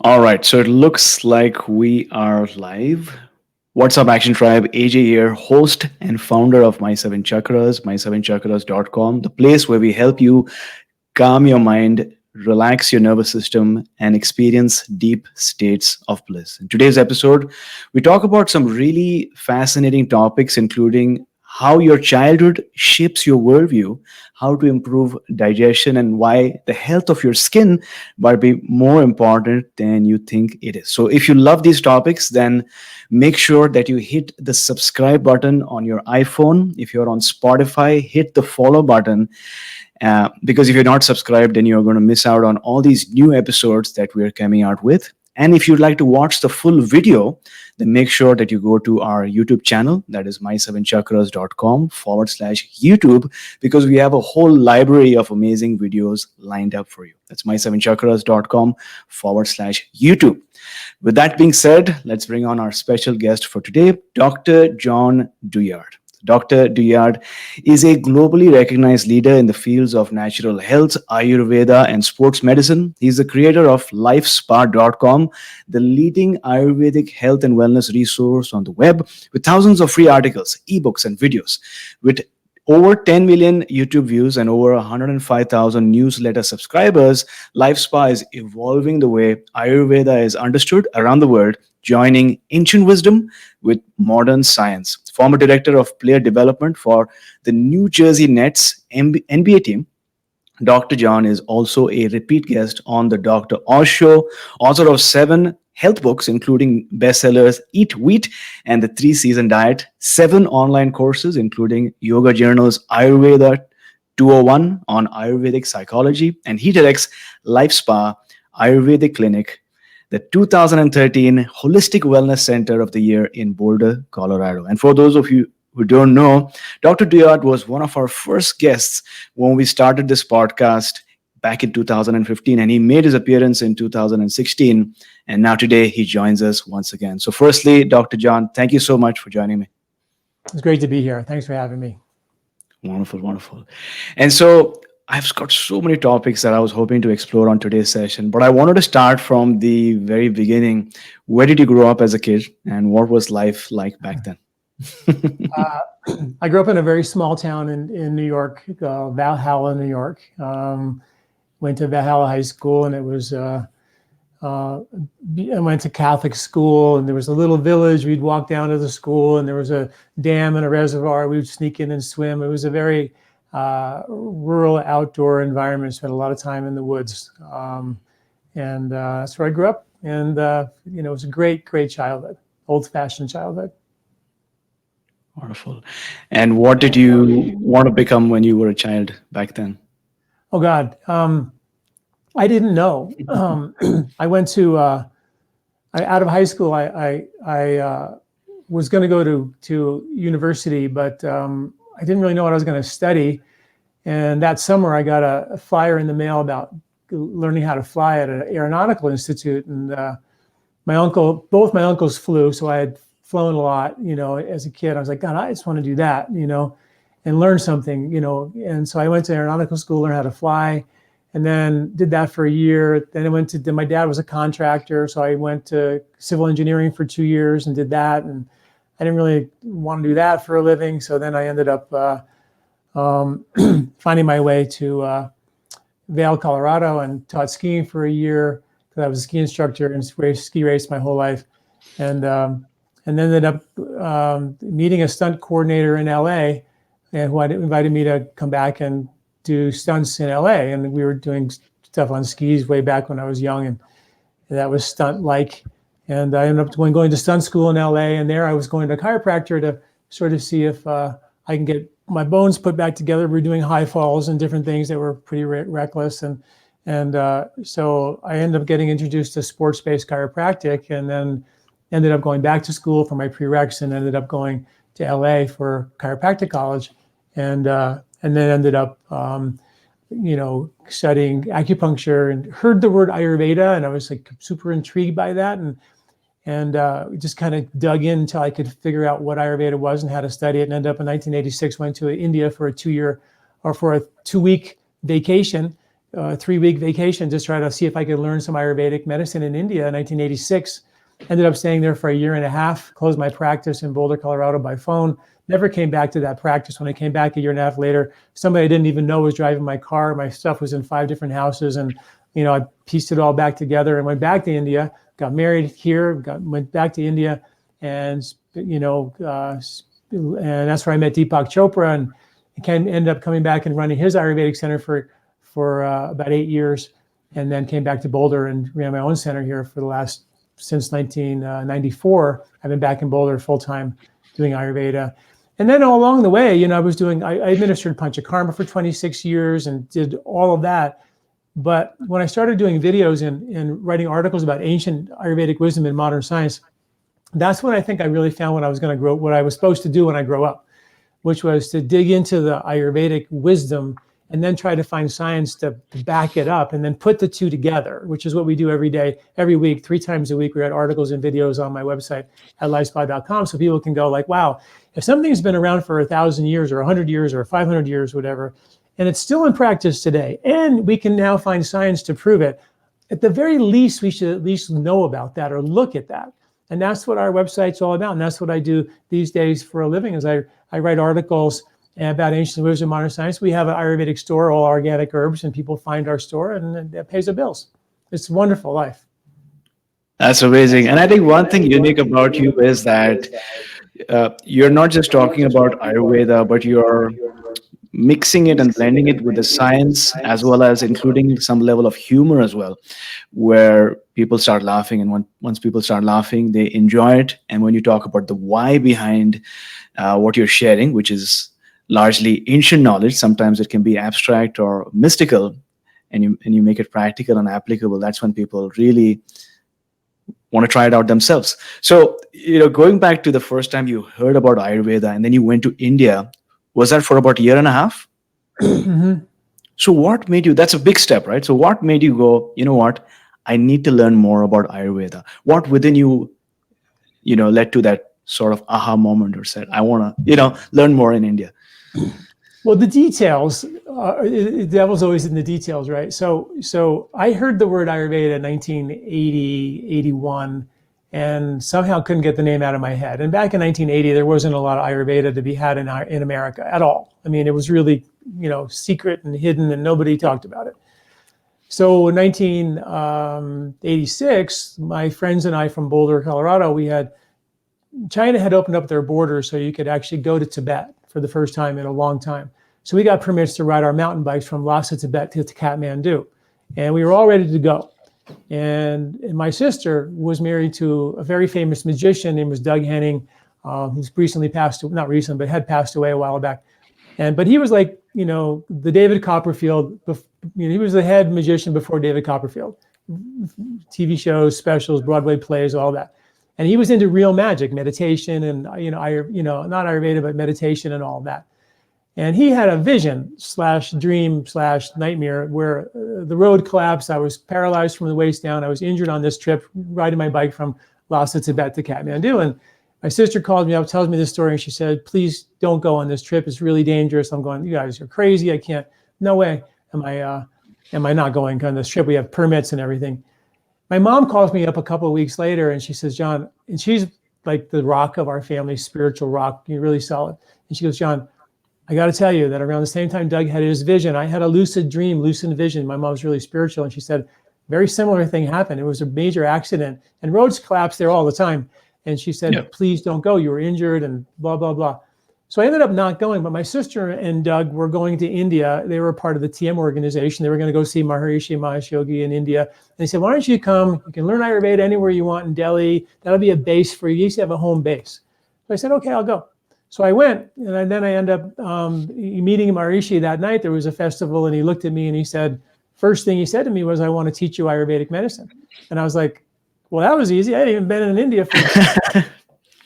All right, so it looks like we are live. What's up, Action Tribe? AJ here, host and founder of My Seven Chakras, my7chakras.com, the place where we help you calm your mind, relax your nervous system, and experience deep states of bliss. In today's episode, we talk about some really fascinating topics, including how your childhood shapes your worldview, how to improve digestion, and why the health of your skin might be more important than you think it is. So, if you love these topics, then make sure that you hit the subscribe button on your iPhone. If you're on Spotify, hit the follow button because if you're not subscribed, then you're going to miss out on all these new episodes that we're coming out with. And if you'd like to watch the full video, then make sure that you go to our YouTube channel, that is my7chakras.com/YouTube, because we have a whole library of amazing videos lined up for you. That's my7chakras.com/YouTube. With that being said, let's bring on our special guest for today, Dr. John Douillard. Dr. Douillard is a globally recognized leader in the fields of natural health, Ayurveda, and sports medicine. He's the creator of LifeSpa.com, the leading Ayurvedic health and wellness resource on the web, with thousands of free articles, ebooks, and videos. With over 10 million YouTube views and over 105,000 newsletter subscribers, LifeSpa is evolving the way Ayurveda is understood around the world, joining ancient wisdom with modern science. Former director of player development for the New Jersey Nets NBA team, Dr. John is also a repeat guest on the Dr. Oz Show, author of 7 health books, including bestsellers Eat Wheat and the 3-Season Diet, 7 online courses, including Yoga Journals Ayurveda 201 on Ayurvedic psychology, and he directs Life Spa Ayurvedic Clinic, the 2013 Holistic Wellness Center of the Year in Boulder, Colorado. And for those of you who don't know, Dr. Douillard was one of our first guests when we started this podcast back in 2015, and he made his appearance in 2016. And now today he joins us once again. So firstly, Dr. John, thank you so much for joining me. It's great to be here. Thanks for having me. Wonderful, wonderful. And so I've got so many topics that I was hoping to explore on today's session, but I wanted to start from the very beginning. Where did you grow up as a kid, and what was life like back then? I grew up in a very small town in New York, Valhalla, New York. Went to Valhalla High School, and it was I went to Catholic school, and there was a little village. We'd walk down to the school, and there was a dam and a reservoir. We would sneak in and swim. It was a very rural outdoor environment. Spent a lot of time in the woods, and that's where I grew up. And it was a great childhood, old-fashioned childhood. Wonderful. And what did you want to become when you were a child back then? Oh God, I didn't know. I went to out of high school. I was going to go to university, but I didn't really know what I was going to study. And that summer, I got a flyer in the mail about learning how to fly at an aeronautical institute. And both my uncles flew, so I had flown a lot. As a kid, I was like, God, I just want to do that. And learn something. And so I went to aeronautical school, learned how to fly, and then did that for a year. Then my dad was a contractor, so I went to civil engineering for 2 years and did that. And I didn't really want to do that for a living. So then I ended up finding my way to Vail, Colorado, and taught skiing for a year because I was a ski instructor and ski raced my whole life. And ended up meeting a stunt coordinator in LA, and who had invited me to come back and do stunts in LA. And we were doing stuff on skis way back when I was young, and that was stunt-like. And I ended up going to stunt school in LA, and there I was going to a chiropractor to sort of see if I can get my bones put back together. We were doing high falls and different things that were pretty reckless. And so I ended up getting introduced to sports-based chiropractic, and then ended up going back to school for my prereqs, and ended up going to LA for chiropractic college, and then ended up studying acupuncture, and heard the word Ayurveda, and I was like super intrigued by that, and just kind of dug in until I could figure out what Ayurveda was and how to study it, and ended up in 1986, went to India for a 2-week vacation a 3-week vacation just try to see if I could learn some Ayurvedic medicine in India in 1986. Ended up staying there for a year and a half, closed my practice in Boulder, Colorado by phone. Never came back to that practice. When I came back a year and a half later, somebody I didn't even know was driving my car. My stuff was in 5 different houses. And, I pieced it all back together and went back to India, got married here, went back to India. And, and that's where I met Deepak Chopra and ended up coming back and running his Ayurvedic center for about 8 years. And then came back to Boulder and ran my own center here for the last, since 1994. I've been back in Boulder full-time doing Ayurveda. And then all along the way, I administered Panchakarma for 26 years and did all of that. But when I started doing videos and writing articles about ancient Ayurvedic wisdom and modern science, that's when I think I really found what I was supposed to do when I grow up, which was to dig into the Ayurvedic wisdom and then try to find science to back it up and then put the two together, which is what we do every day, every week, 3 times a week. We write articles and videos on my website at lifespa.com so people can go like, wow, if something's been around for 1,000 years or 100 years or 500 years, whatever, and it's still in practice today, and we can now find science to prove it, at the very least, we should at least know about that or look at that. And that's what our website's all about. And that's what I do these days for a living is I write articles about ancient wisdom, modern science. We have an Ayurvedic store, all organic herbs, and people find our store and it pays the bills. It's a wonderful life. That's amazing. And I think one thing unique about you is that you're not just talking about Ayurveda, but you're mixing it and blending it with the science, as well as including some level of humor as well, where people start laughing. And once people start laughing, they enjoy it. And when you talk about the why behind what you're sharing, which is largely ancient knowledge, sometimes it can be abstract or mystical, and you make it practical and applicable, that's when people really want to try it out themselves. So, going back to the first time you heard about Ayurveda and then you went to India, was that for about a year and a half? Mm-hmm. So what made you, that's a big step, right? So what made you go, you know what, I need to learn more about Ayurveda? What within you, led to that sort of aha moment or said, I want to, learn more in India? Well, the details, the devil's always in the details, right? So I heard the word Ayurveda in 1980, 81, and somehow couldn't get the name out of my head. And back in 1980, there wasn't a lot of Ayurveda to be had in America at all. I mean, it was really, secret and hidden and nobody talked about it. So in 1986, my friends and I from Boulder, Colorado, China had opened up their borders so you could actually go to Tibet for the first time in a long time. So we got permits to ride our mountain bikes from Lhasa, Tibet to Kathmandu. And we were all ready to go. And my sister was married to a very famous magician named Doug Henning, who's recently passed, not recently, but had passed away a while back. But he was like, the David Copperfield, he was the head magician before David Copperfield. TV shows, specials, Broadway plays, all that. And he was into real magic, meditation, and not Ayurveda, but meditation and all that. And he had a vision / dream / nightmare where the road collapsed. I was paralyzed from the waist down. I was injured on this trip, riding my bike from Lhasa, Tibet to Kathmandu. And my sister called me up, tells me this story, and she said, please don't go on this trip. It's really dangerous. I'm going, you guys are crazy. I can't, no way am I not going on this trip. We have permits and everything. My mom calls me up a couple of weeks later and she says, John, and she's like the rock of our family, spiritual rock, you're really solid. And she goes, John, I got to tell you that around the same time Doug had his vision, I had a lucid vision. My mom's really spiritual. And she said, very similar thing happened. It was a major accident and roads collapse there all the time. And she said, please don't go. You were injured and blah, blah, blah. So I ended up not going, but my sister and Doug were going to India. They were part of the TM organization. They were going to go see Maharishi Mahesh Yogi in India. And they said, why don't you come? You can learn Ayurveda anywhere you want in Delhi. That'll be a base for you. You used to have a home base. So I said, okay, I'll go. So I went, and then I ended up meeting Maharishi that night. There was a festival, and he looked at me and he said, first thing he said to me was, I want to teach you Ayurvedic medicine. And I was like, well, that was easy. I hadn't even been in India for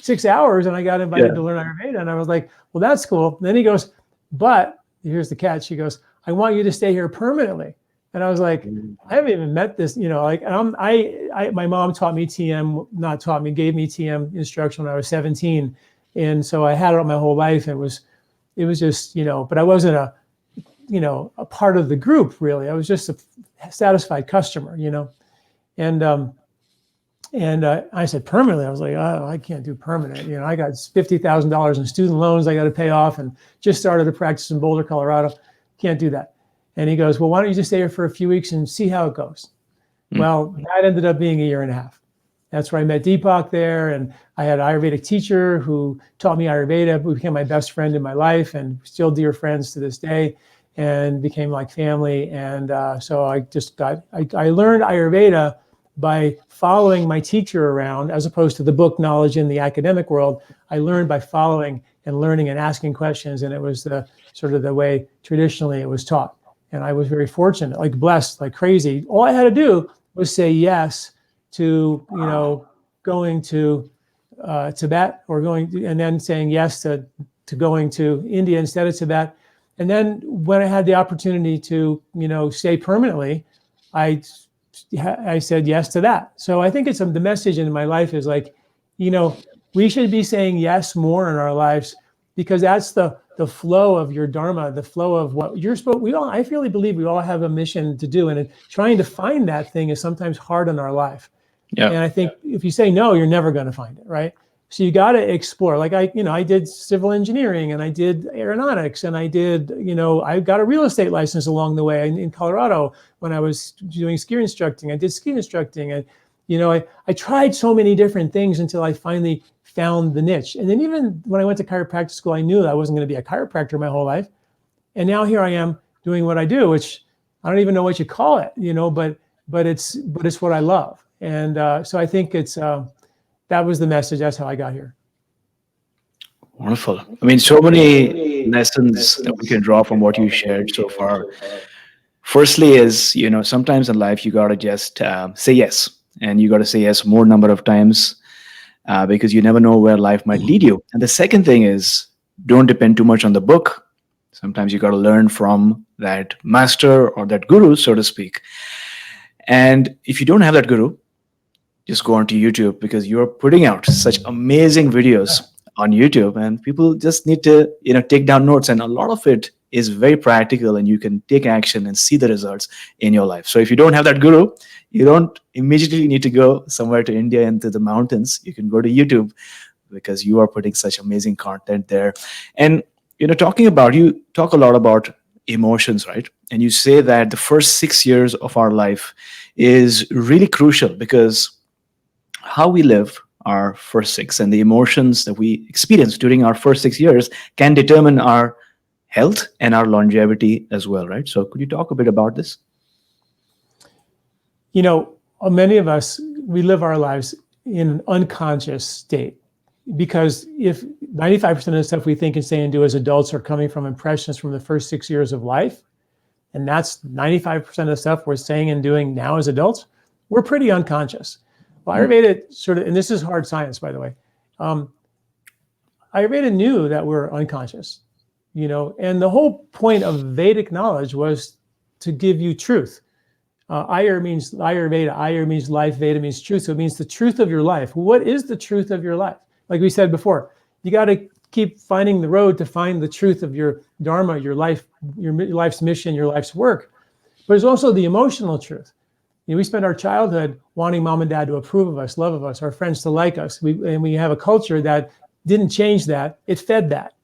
6 hours, and I got invited to learn Ayurveda. And I was like, well, that's cool. And then he goes, but here's the catch. He goes, I want you to stay here permanently. And I was like, I haven't even met this, my mom taught me TM, gave me TM instruction when I was 17. And so I had it my whole life. It was just, but I wasn't a part of the group, really. I was just a satisfied customer, and I said permanently. I was like, oh, I can't do permanent. I got $50,000 in student loans I got to pay off, and just started to practice in Boulder, Colorado. Can't do that. And he goes, well, why don't you just stay here for a few weeks and see how it goes? Well, that ended up being a year and a half. That's where I met Deepak there, and I had an Ayurvedic teacher who taught me Ayurveda, who became my best friend in my life, and still dear friends to this day, and became like family. And so I learned Ayurveda by following my teacher around, as opposed to the book knowledge in the academic world. I learned by following and learning and asking questions, and it was the sort of the way traditionally it was taught. And I was very fortunate, like blessed, like crazy. All I had to do was say yes to going to Tibet, and then saying yes to going to India instead of Tibet. And then when I had the opportunity to stay permanently, I said yes to that. So I think the message in my life is like, we should be saying yes more in our lives, because that's the flow of your dharma, the flow of what you're supposed. I really believe we all have a mission to do, and trying to find that thing is sometimes hard in our life. Yeah. And I think if you say no, you're never going to find it, right? So you got to explore. Like I did civil engineering, and I did aeronautics, and I did, I got a real estate license along the way in Colorado when I was doing ski instructing. I did ski instructing, and I tried so many different things until I finally found the niche. And then even when I went to chiropractic school, I knew that I wasn't going to be a chiropractor my whole life. And now here I am doing what I do, which I don't even know what you call it, but it's what I love. And so I think that was the message. That's how I got here. Wonderful. I mean, so many lessons that we can draw from what you shared so far. Firstly is, sometimes in life, you got to just say yes. And you got to say yes more number of times, because you never know where life might lead you. And the second thing is, don't depend too much on the book. Sometimes you got to learn from that master or that guru, so to speak. And if you don't have that guru, just go onto YouTube, because you're putting out such amazing videos on YouTube, and people just need to, take down notes. And a lot of it is very practical, and you can take action and see the results in your life. So if you don't have that guru, you don't immediately need to go somewhere to India and to the mountains. You can go to YouTube, because you are putting such amazing content there. And, you talk a lot about emotions, right? And you say that the first 6 years of our life is really crucial, because how we live our first 6 and the emotions that we experience during our first 6 years can determine our health and our longevity as well, right? So could you talk a bit about this? Many of us, we live our lives in an unconscious state, because if 95% of the stuff we think and say and do as adults are coming from impressions from the first 6 years of life, and that's 95% of the stuff we're saying and doing now as adults, we're pretty unconscious. Well, Ayurveda and this is hard science, by the way. Ayurveda knew that we're unconscious, and the whole point of Vedic knowledge was to give you truth. Ayur means Ayurveda. Ayur means life. Veda means truth. So it means the truth of your life. What is the truth of your life? Like we said before, you got to keep finding the road to find the truth of your dharma, your life, your life's mission, your life's work. But there's also the emotional truth. We spend our childhood wanting mom and dad to approve of us, love of us, our friends to like us. We have a culture that didn't change that. It fed that.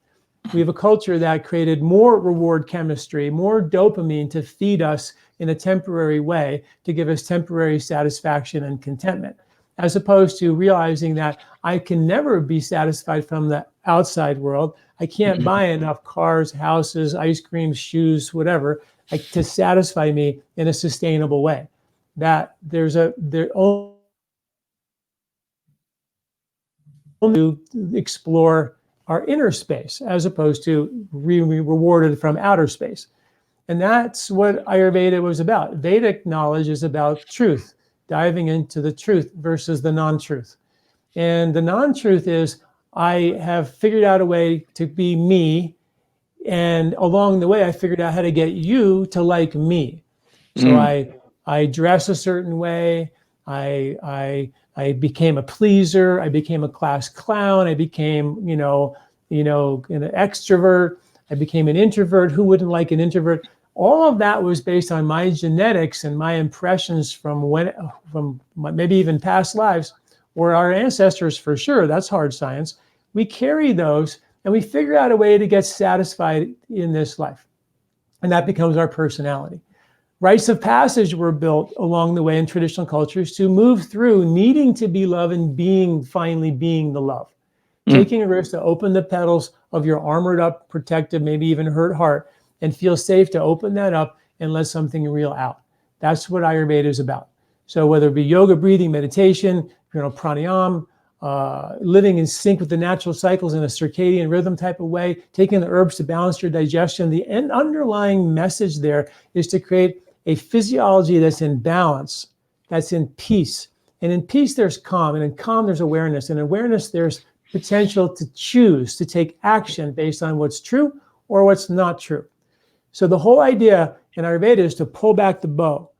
We have a culture that created more reward chemistry, more dopamine to feed us in a temporary way, to give us temporary satisfaction and contentment, as opposed to realizing that I can never be satisfied from the outside world. I can't buy enough cars, houses, ice cream, shoes, whatever, to satisfy me in a sustainable way. That there only to explore our inner space, as opposed to rewarded from outer space. And that's what Ayurveda was about. Vedic knowledge is about truth, diving into the truth versus the non-truth. And the non-truth is, I have figured out a way to be me, and along the way, I figured out how to get you to like me. So I dress a certain way. I became a pleaser. I became a class clown. I became, an extrovert. I became an introvert. Who wouldn't like an introvert? All of that was based on my genetics and my impressions from maybe even past lives, or our ancestors for sure. That's hard science. We carry those and we figure out a way to get satisfied in this life. And that becomes our personality. Rites of passage were built along the way in traditional cultures to move through needing to be loved and finally being the love. Taking a risk to open the petals of your armored up, protective, maybe even hurt heart, and feel safe to open that up and let something real out. That's what Ayurveda is about. So whether it be yoga, breathing, meditation, pranayama, living in sync with the natural cycles in a circadian rhythm type of way, taking the herbs to balance your digestion, the underlying message there is to create a physiology that's in balance, that's in peace. And in peace, there's calm. And in calm, there's awareness. And in awareness, there's potential to choose, to take action based on what's true or what's not true. So the whole idea in Ayurveda is to pull back the bow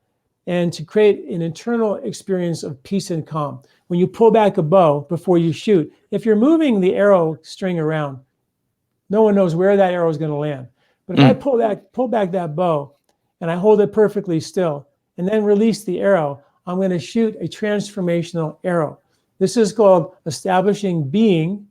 and to create an internal experience of peace and calm. When you pull back a bow before you shoot, if you're moving the arrow string around, no one knows where that arrow is going to land. But if I pull back that bow and I hold it perfectly still and then release the arrow, I'm going to shoot a transformational arrow. This is called establishing being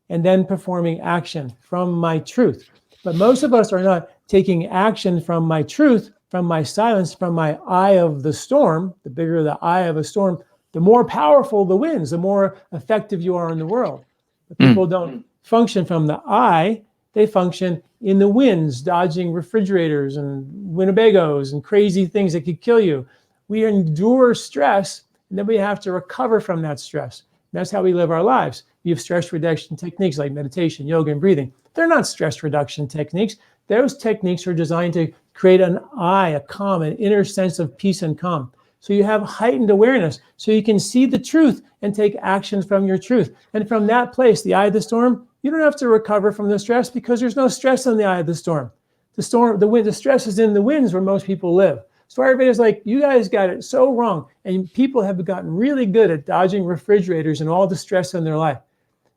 and then performing action from my truth. But most of us are not taking action from my truth, from my silence, from my eye of the storm. The bigger the eye of a storm, the more powerful the winds, the more effective you are in the world. But people don't function from the eye, they function in the winds, dodging refrigerators and Winnebagos and crazy things that could kill you. We endure stress, and then we have to recover from that stress. That's how we live our lives. We have stress reduction techniques like meditation, yoga, and breathing. They're not stress reduction techniques. Those techniques are designed to create an a calm, an inner sense of peace and calm. So you have heightened awareness, so you can see the truth and take actions from your truth. And from that place, the eye of the storm, you don't have to recover from the stress because there's no stress in the eye of the storm. The stress is in the winds where most people live. So Ayurveda is like, you guys got it so wrong. And people have gotten really good at dodging refrigerators and all the stress in their life.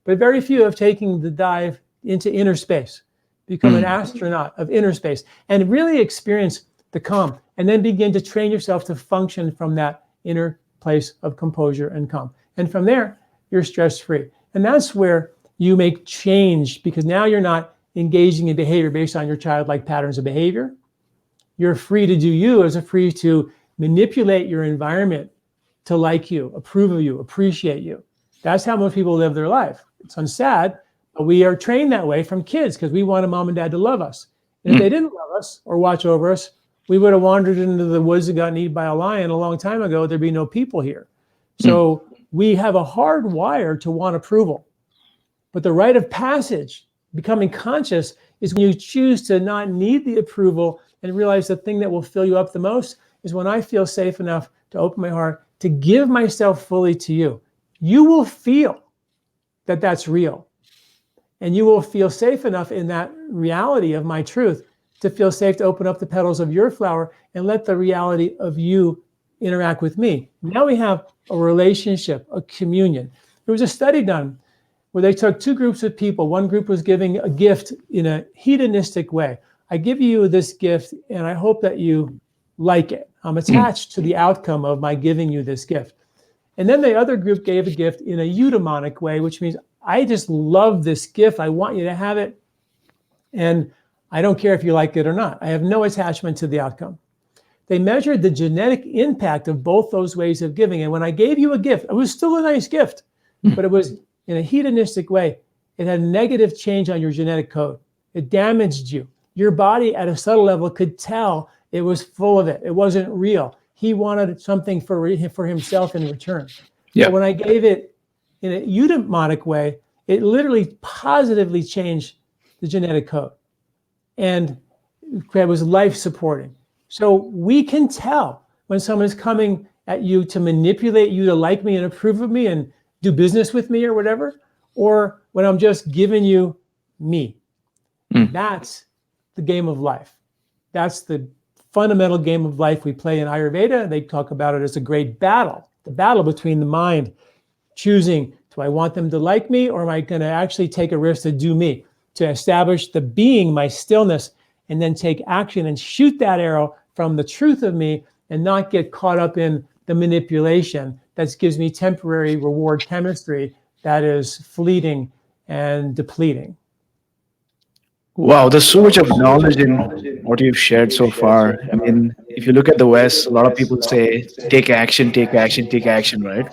But very few have taken the dive into inner space, become an astronaut of inner space, and really experience the calm, and then begin to train yourself to function from that inner place of composure and calm. And from there, you're stress-free. And that's where you make change, because now you're not engaging in behavior based on your childlike patterns of behavior. You're free to do you, as free to manipulate your environment to like you, approve of you, appreciate you. That's how most people live their life. It sounds sad, but we are trained that way from kids because we want a mom and dad to love us. And if they didn't love us or watch over us, we would have wandered into the woods and gotten eaten by a lion a long time ago. There'd be no people here. So we have a hard wire to want approval. But the rite of passage, becoming conscious, is when you choose to not need the approval and realize the thing that will fill you up the most is when I feel safe enough to open my heart, to give myself fully to you. You will feel that that's real. And you will feel safe enough in that reality of my truth to feel safe to open up the petals of your flower and let the reality of you interact with me. Now we have a relationship, a communion. There was a study done where they took two groups of people. One group was giving a gift in a hedonistic way. I give you this gift and I hope that you like it. I'm attached to the outcome of my giving you this gift. And then the other group gave a gift in a eudaimonic way, which means I just love this gift. I want you to have it. And I don't care if you like it or not. I have no attachment to the outcome. They measured the genetic impact of both those ways of giving. And when I gave you a gift, it was still a nice gift, but it was in a hedonistic way. It had a negative change on your genetic code. It damaged you. Your body at a subtle level could tell it was full of it. It wasn't real. He wanted something for himself in return. Yeah. But when I gave it in a eudaimonic way, it literally positively changed the genetic code. And it was life supporting. So we can tell when someone is coming at you to manipulate you to like me and approve of me and do business with me or whatever, or when I'm just giving you me. That's the game of life. That's the fundamental game of life we play in Ayurveda. They talk about it as a great battle, the battle between the mind choosing, do I want them to like me or am I going to actually take a risk to do me, to establish the being, my stillness, and then take action and shoot that arrow from the truth of me and not get caught up in the manipulation that gives me temporary reward chemistry that is fleeting and depleting. Wow, there's so much of knowledge in what you've shared so far. I mean, if you look at the West, a lot of people say, take action, take action, take action, right?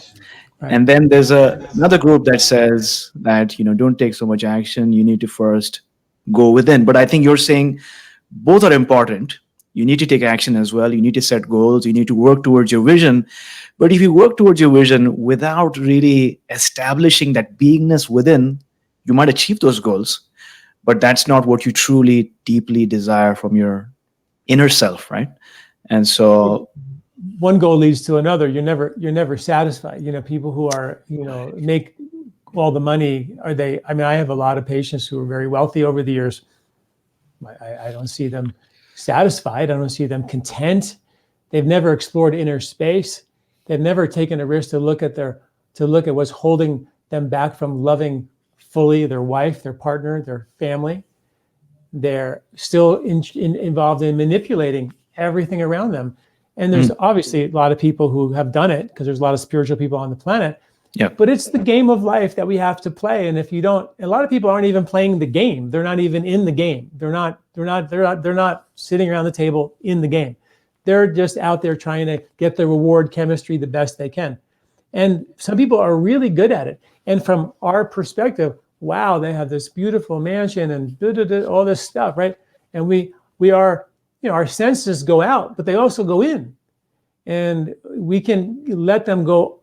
Right. And then there's another group that says that, don't take so much action. You need to first go within. But I think you're saying both are important. You need to take action as well. You need to set goals. You need to work towards your vision. But if you work towards your vision without really establishing that beingness within, you might achieve those goals, but that's not what you truly deeply desire from your inner self, right? And so one goal leads to another. You're never satisfied. People who are, make all the money, I have a lot of patients who are very wealthy over the years. I don't see them satisfied. I don't see them content. They've never explored inner space. They've never taken a risk to look at what's holding them back from loving fully their wife, their partner, their family. They're still involved in manipulating everything around them. And there's obviously a lot of people who have done it because there's a lot of spiritual people on the planet. Yeah. But it's the game of life that we have to play. And if you don't, a lot of people aren't even playing the game. They're not even in the game. They're not sitting around the table in the game. They're just out there trying to get the reward chemistry the best they can. And some people are really good at it. And from our perspective, wow, they have this beautiful mansion and all this stuff, right? And we are, our senses go out, but they also go in. And we can let them go,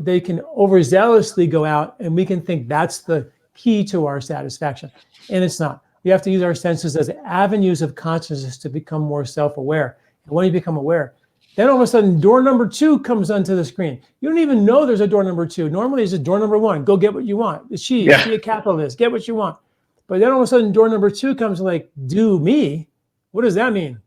they can overzealously go out, and we can think that's the key to our satisfaction. And it's not. We have to use our senses as avenues of consciousness to become more self-aware. And when you become aware, then all of a sudden door number 2 comes onto the screen. You don't even know there's a door number 2. Normally it's just door number 1. Go get what you want. She a capitalist, get what you want. But then all of a sudden door number 2 comes like, do me. What does that mean?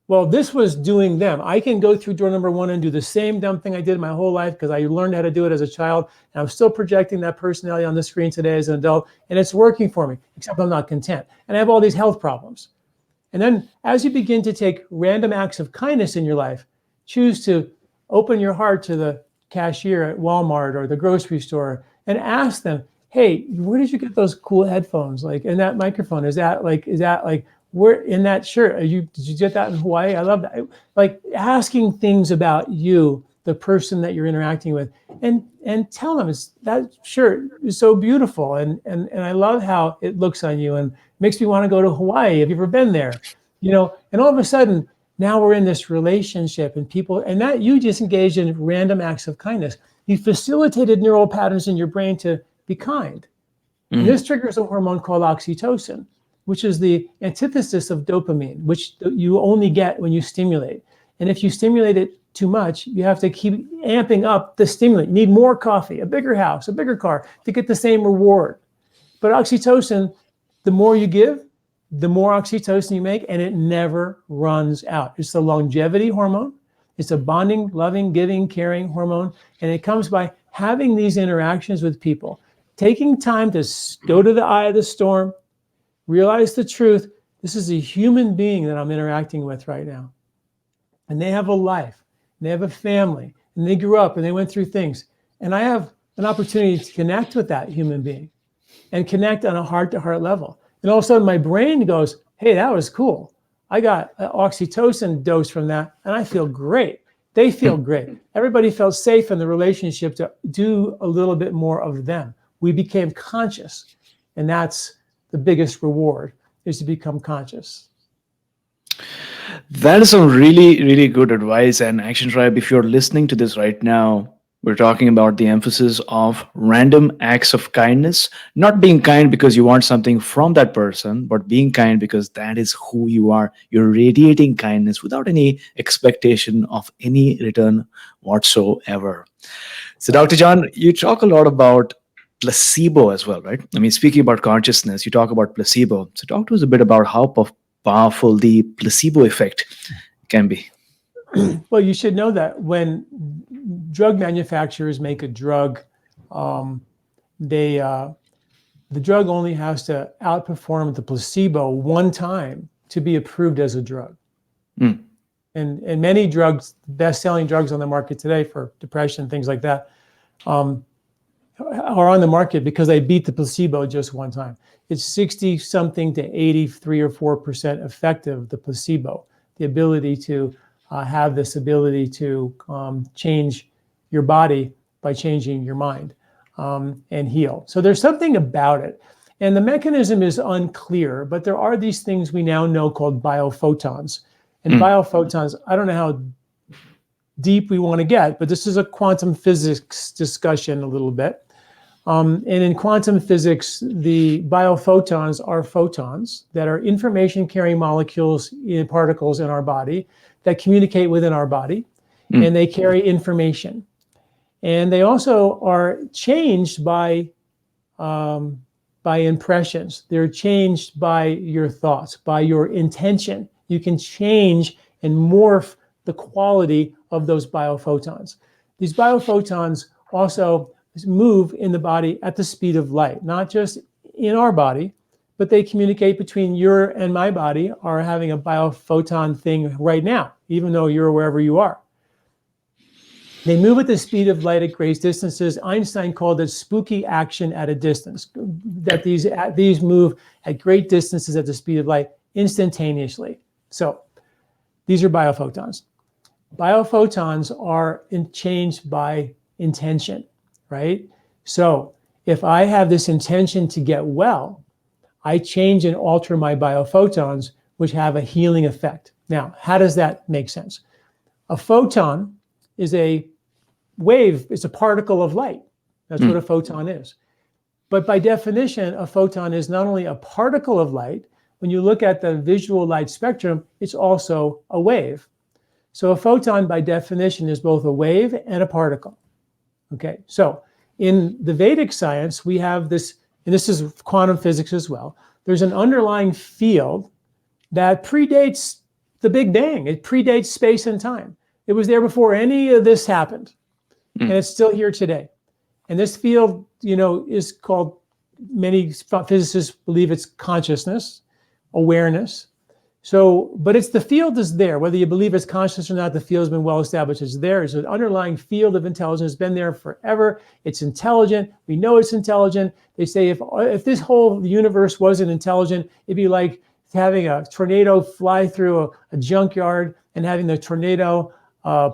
Well, this was doing them. I can go through door number 1 and do the same dumb thing I did my whole life because I learned how to do it as a child. And I'm still projecting that personality on the screen today as an adult. And it's working for me, except I'm not content. And I have all these health problems. And then as you begin to take random acts of kindness in your life, choose to open your heart to the cashier at Walmart or the grocery store and ask them, hey, where did you get those cool headphones? Like, and that microphone, is that like, where in that shirt, did you get that in Hawaii? I love that. Like asking things about you, the person that you're interacting with, and tell them that shirt is so beautiful. And I love how it looks on you and makes me want to go to Hawaii. Have you ever been there? And all of a sudden, now we're in this relationship and that you just engaged in random acts of kindness. You facilitated neural patterns in your brain to be kind. And this triggers a hormone called oxytocin, which is the antithesis of dopamine, which you only get when you stimulate. And if you stimulate it too much, you have to keep amping up the stimulant. You need more coffee, a bigger house, a bigger car to get the same reward. But oxytocin, the more you give, the more oxytocin you make, and it never runs out. It's the longevity hormone. It's a bonding, loving, giving, caring hormone. And it comes by having these interactions with people, taking time to go to the eye of the storm, realize the truth. This is a human being that I'm interacting with right now. And they have a life, and they have a family, and they grew up and they went through things. And I have an opportunity to connect with that human being and connect on a heart-to-heart level. And all of a sudden my brain goes, hey, that was cool. I got an oxytocin dose from that, and I feel great. They feel great. Everybody felt safe in the relationship to do a little bit more of them. We became conscious, and that's the biggest reward, is to become conscious. that is some really, really good advice. And Action Tribe, if you're listening to this right now, we're talking about the emphasis of random acts of kindness, not being kind because you want something from that person, but being kind because that is who you are. You're radiating kindness without any expectation of any return whatsoever. So, Dr. John, you talk a lot about placebo as well, right? I mean, speaking about consciousness, you talk about placebo. So, talk to us a bit about how powerful the placebo effect can be. Well, you should know that when drug manufacturers make a drug, the drug only has to outperform the placebo one time to be approved as a drug. Mm. And many drugs, best-selling drugs on the market today for depression, things like that, are on the market because they beat the placebo just one time. It's 60 something to 83 or 4% effective, the placebo, the ability to have this ability to change your body by changing your mind and heal. So there's something about it. And the mechanism is unclear, but there are these things we now know called biophotons. And biophotons, I don't know how deep we want to get, but this is a quantum physics discussion a little bit. And in quantum physics, the biophotons are photons that are information-carrying molecules in particles in our body that communicate within our body, and they carry information. And they also are changed by impressions. They're changed by your thoughts, by your intention. You can change and morph the quality of those biophotons. These biophotons also move in the body at the speed of light, not just in our body, but they communicate between your and my body are having a biophoton thing right now, even though you're wherever you are. They move at the speed of light at great distances. Einstein called it spooky action at a distance, that these move at great distances at the speed of light instantaneously. So these are biophotons. Biophotons are changed by intention, right? So if I have this intention to get well, I change and alter my biophotons, which have a healing effect. Now, how does that make sense? A photon is a wave, it's a particle of light. That's what a photon is. But by definition, a photon is not only a particle of light, when you look at the visual light spectrum, it's also a wave. So a photon by definition is both a wave and a particle. Okay, so in the Vedic science, we have this, and this is quantum physics as well, there's an underlying field that predates the Big Bang. It predates space and time. It was there before any of this happened, and it's still here today. And this field, is called, many physicists believe it's consciousness, awareness. So, but it's the field is there. Whether you believe it's conscious or not, the field has been well established. It's there. It's an underlying field of intelligence. It's been there forever. It's intelligent. We know it's intelligent. They say if this whole universe wasn't intelligent, it'd be like having a tornado fly through a junkyard and having the tornado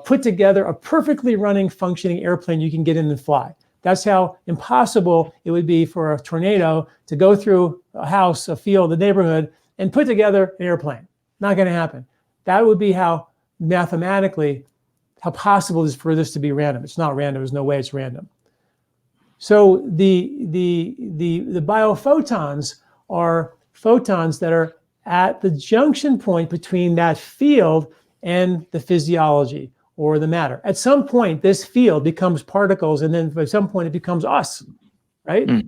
put together a perfectly running, functioning airplane you can get in and fly. That's how impossible it would be for a tornado to go through a house, a field, a neighborhood, and put together an airplane. Not going to happen. That would be how mathematically, how possible it is for this to be random. It's not random. There's no way it's random. So the biophotons are photons that are at the junction point between that field and the physiology or the matter. At some point, this field becomes particles, and then at some point it becomes us, right?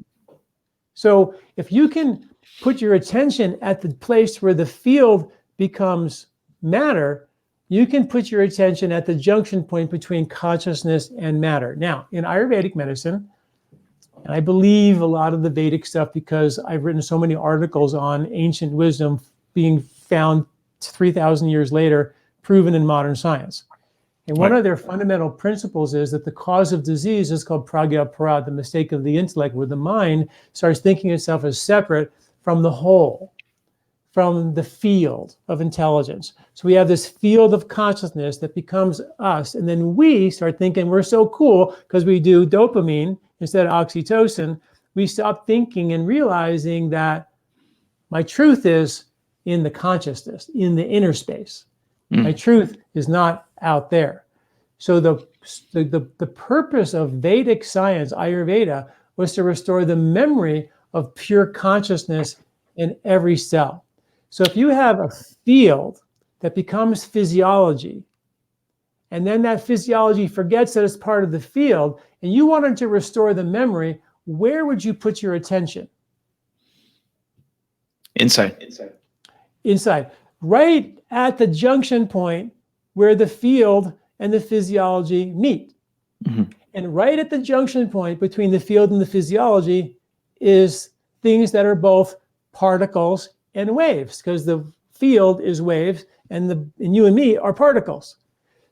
So if you can put your attention at the place where the field becomes matter, you can put your attention at the junction point between consciousness and matter. Now, in Ayurvedic medicine, and I believe a lot of the Vedic stuff because I've written so many articles on ancient wisdom being found 3,000 years later, proven in modern science. And one of their fundamental principles is that the cause of disease is called pragya-para, the mistake of the intellect, where the mind starts thinking itself as separate from the whole, from the field of intelligence. So we have this field of consciousness that becomes us, and then we start thinking we're so cool because we do dopamine instead of oxytocin. We stop thinking and realizing that my truth is in the consciousness, in the inner space. My truth is not out there. So the purpose of Vedic science, Ayurveda, was to restore the memory of pure consciousness in every cell. So if you have a field that becomes physiology, and then that physiology forgets that it's part of the field, and you wanted to restore the memory, where would you put your attention? Inside. Right at the junction point where the field and the physiology meet. And right at the junction point between the field and the physiology is things that are both particles and waves, because the field is waves, and you and me are particles.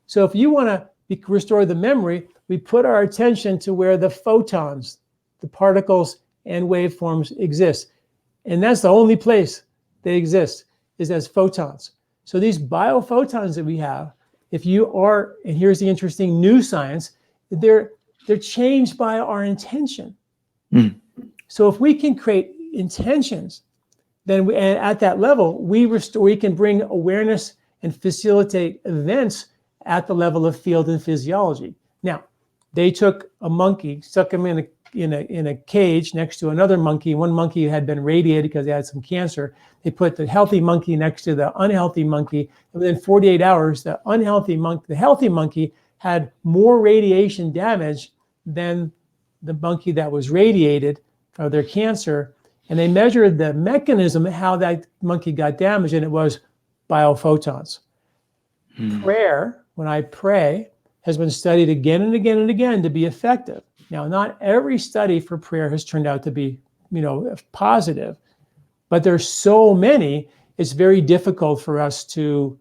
So if you want to restore the memory, we put our attention to where the photons, the particles and waveforms exist. And that's the only place they exist, is as photons. So these biophotons that we have, if you are, and here's the interesting new science, they're changed by our intention. So if we can create intentions, then and at that level, we can bring awareness and facilitate events at the level of field and physiology. Now, they took a monkey, stuck him in a cage next to another monkey. One monkey had been radiated because they had some cancer. They put the healthy monkey next to the unhealthy monkey. And within 48 hours, the healthy monkey had more radiation damage than the monkey that was radiated for their cancer. And they measured the mechanism, how that monkey got damaged, and it was biophotons. Prayer, when I pray, has been studied again and again and again to be effective. Now, not every study for prayer has turned out to be, positive, but there's so many, it's very difficult for us to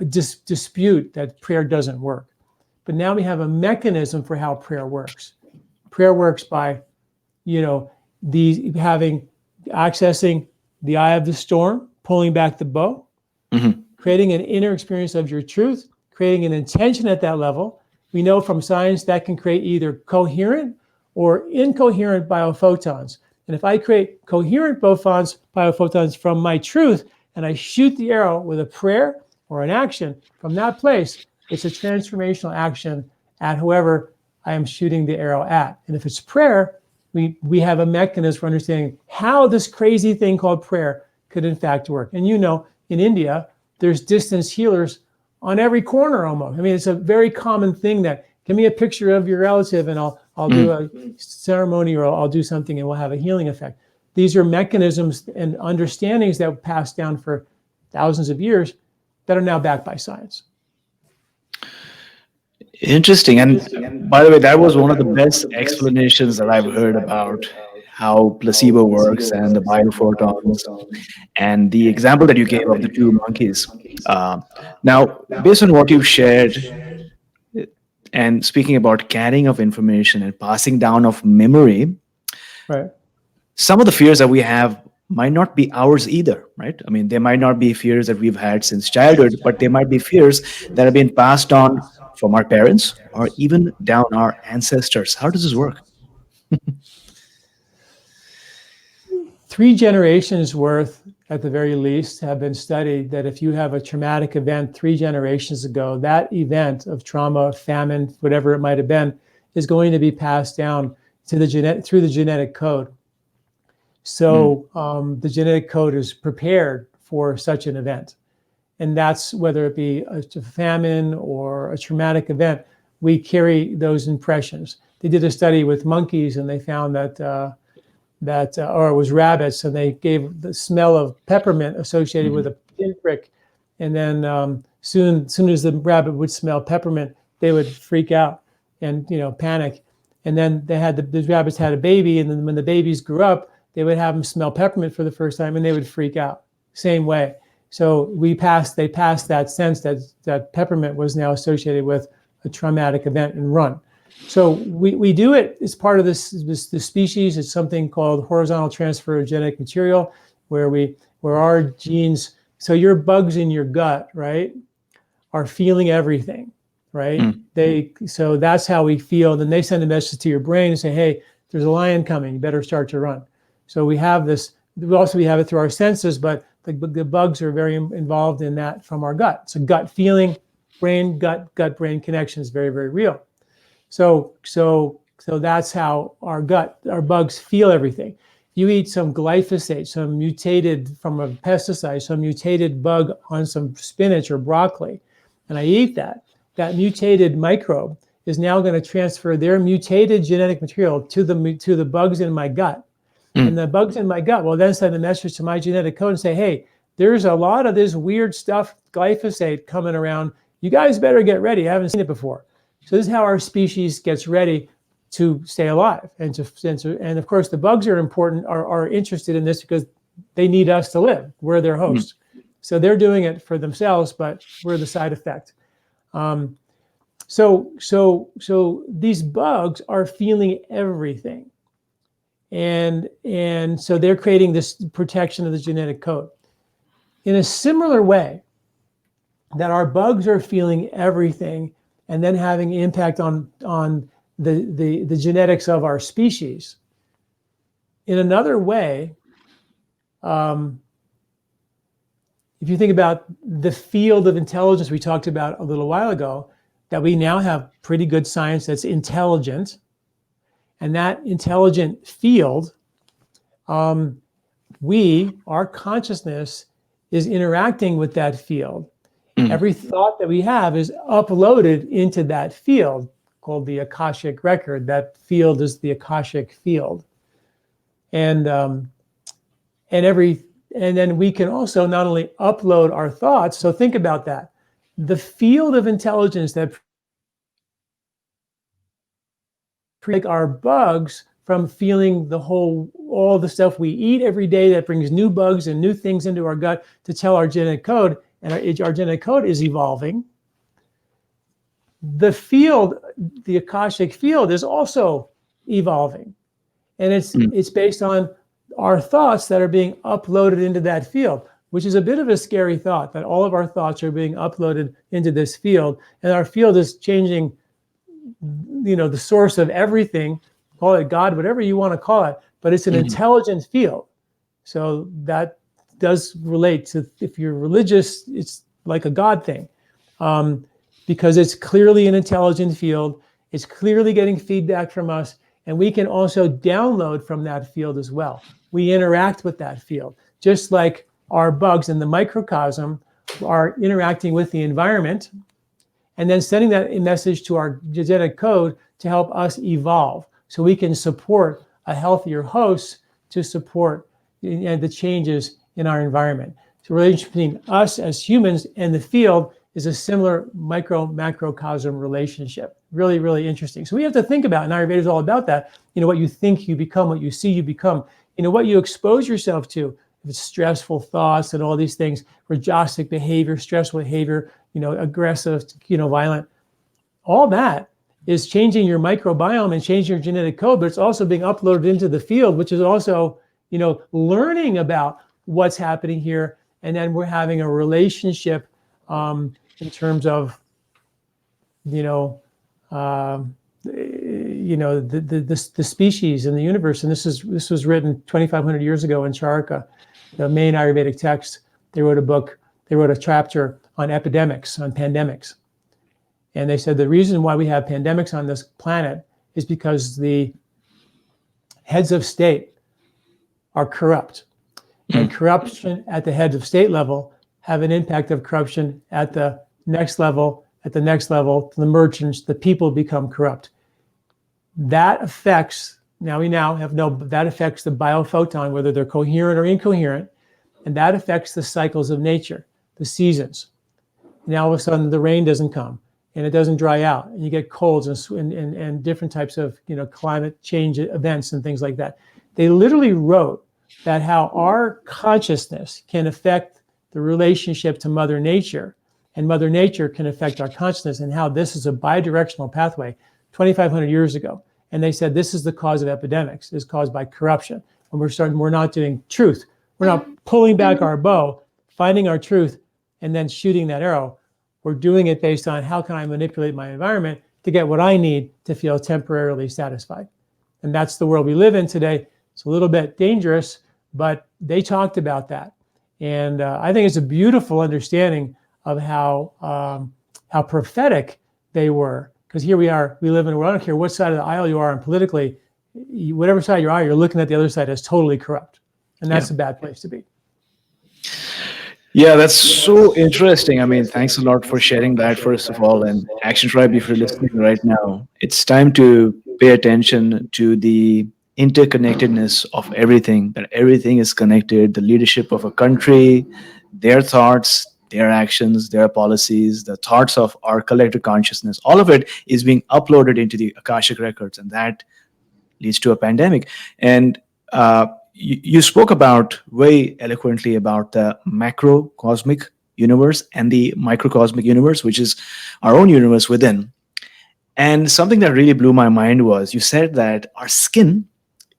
dispute that prayer doesn't work. But now we have a mechanism for how prayer works. Prayer works by, accessing the eye of the storm, pulling back the bow, creating an inner experience of your truth, creating an intention at that level. We know from science that can create either coherent or incoherent biophotons. And if I create coherent biophotons from my truth, and I shoot the arrow with a prayer or an action from that place, it's a transformational action at whoever I am shooting the arrow at. And if it's prayer, we have a mechanism for understanding how this crazy thing called prayer could in fact work. And in India, there's distance healers on every corner almost. I mean, it's a very common thing that, give me a picture of your relative and I'll do a ceremony, or I'll do something and we'll have a healing effect. These are mechanisms and understandings that were passed down for thousands of years that are now backed by science. Interesting. And by the way, that was one of the best explanations that I've heard about how placebo works and the biophotons, and the example that you gave of the two monkeys. Now, based on what you've shared, and speaking about carrying of information and passing down of memory, right? Some of the fears that we have might not be ours either, right? I mean, they might not be fears that we've had since childhood, but they might be fears that have been passed on from our parents or even down our ancestors. How does this work? 3 generations worth, at the very least, have been studied that if you have a traumatic event 3 generations ago, that event of trauma, famine, whatever it might have been, is going to be passed down to through the genetic code. So the genetic code is prepared for such an event. And that's whether it be a famine or a traumatic event, we carry those impressions. They did a study with monkeys and they found that or it was rabbits, and they gave the smell of peppermint associated with a pinprick. And then soon as the rabbit would smell peppermint, they would freak out and panic. And then the rabbits had a baby, and then when the babies grew up, they would have them smell peppermint for the first time, and they would freak out. Same way. So they passed that sense that peppermint was now associated with a traumatic event and run. So we do it as part of the species. It's something called horizontal transferogenic material, where our genes, so your bugs in your gut, right, are feeling everything, right? So that's how we feel. Then they send a message to your brain and say, hey, there's a lion coming, you better start to run. So we have this. We have it through our senses, but the bugs are very involved in that from our gut. So gut feeling, gut-brain connection is very, very real. So that's how our bugs feel everything. You eat some glyphosate, from a pesticide, some mutated bug on some spinach or broccoli, and I eat that mutated microbe is now going to transfer their mutated genetic material to the bugs in my gut. And the bugs in my gut will then send a message to my genetic code and say, hey, there's a lot of this weird stuff, glyphosate, coming around. You guys better get ready. I haven't seen it before. So this is how our species gets ready to stay alive. And of course, the bugs are important, are interested in this because they need us to live. We're their Mm. host. So they're doing it for themselves, but we're the side effect. So these bugs are feeling everything. And so they're creating this protection of the genetic code. In a similar way that our bugs are feeling everything and then having impact on the genetics of our species. In another way, if you think about the field of intelligence we talked about a little while ago, that we now have pretty good science that's intelligent, and that intelligent field, our consciousness is interacting with that field. Mm. Every thought that we have is uploaded into that field called the Akashic record. That field is the Akashic field. And then we can also not only upload our thoughts, so think about that. The field of intelligence that protects our bugs from feeling all the stuff we eat every day that brings new bugs and new things into our gut to tell our genetic code, and our genetic code is evolving. The field, the Akashic field, is also evolving. And it's based on our thoughts that are being uploaded into that field, which is a bit of a scary thought, that all of our thoughts are being uploaded into this field, and our field is changing, the source of everything. Call it God, whatever you want to call it, but it's an intelligent field. So that does relate to, if you're religious, it's like a God thing, because it's clearly an intelligent field. It's clearly getting feedback from us, and we can also download from that field as well. We interact with that field, just like our bugs in the microcosm are interacting with the environment and then sending that message to our genetic code to help us evolve, so we can support a healthier host to support the changes in our environment. So the relationship between us as humans and the field is a similar micro-macrocosm relationship. Really, really interesting. So we have to think about, and Ayurveda is all about that, what you think, you become; what you see, you become. What you expose yourself to, if it's stressful thoughts and all these things, rajasic behavior, stressful behavior, aggressive, violent, all that is changing your microbiome and changing your genetic code, but it's also being uploaded into the field, which is also, learning about what's happening here. And then we're having a relationship in terms of, the species in the universe. And this was written 2,500 years ago in Charaka, the main Ayurvedic text. They wrote a chapter on epidemics, on pandemics. And they said the reason why we have pandemics on this planet is because the heads of state are corrupt. And corruption at the heads of state level have an impact of corruption at the next level, the merchants, the people become corrupt. That affects, that affects the biophoton, whether they're coherent or incoherent, and that affects the cycles of nature, the seasons. Now all of a sudden the rain doesn't come, and it doesn't dry out, and you get colds and different types of climate change events and things like that. They literally wrote that how our consciousness can affect the relationship to Mother Nature, and Mother Nature can affect our consciousness, and how this is a bidirectional pathway 2,500 years ago. And they said this is the cause of epidemics, is caused by corruption. And we're not doing truth. We're not pulling back our bow, finding our truth, and then shooting that arrow. We're doing it based on how can I manipulate my environment to get what I need to feel temporarily satisfied. And that's the world we live in today. It's a little bit dangerous, but they talked about that. And I think it's a beautiful understanding of how prophetic they were. Because here we are, we live in a world, I don't care what side of the aisle you are on politically, whatever side you are, you're looking at the other side as totally corrupt. And that's a bad place to be. Yeah, that's so interesting. I mean, thanks a lot for sharing that, first of all. And Action Tribe, if you're listening right now, it's time to pay attention to the interconnectedness of everything, that everything is connected, the leadership of a country, their thoughts, their actions, their policies, the thoughts of our collective consciousness, all of it is being uploaded into the Akashic records, and that leads to a pandemic. And you spoke about very eloquently about the macrocosmic universe and the microcosmic universe, which is our own universe within. And something that really blew my mind was you said that our skin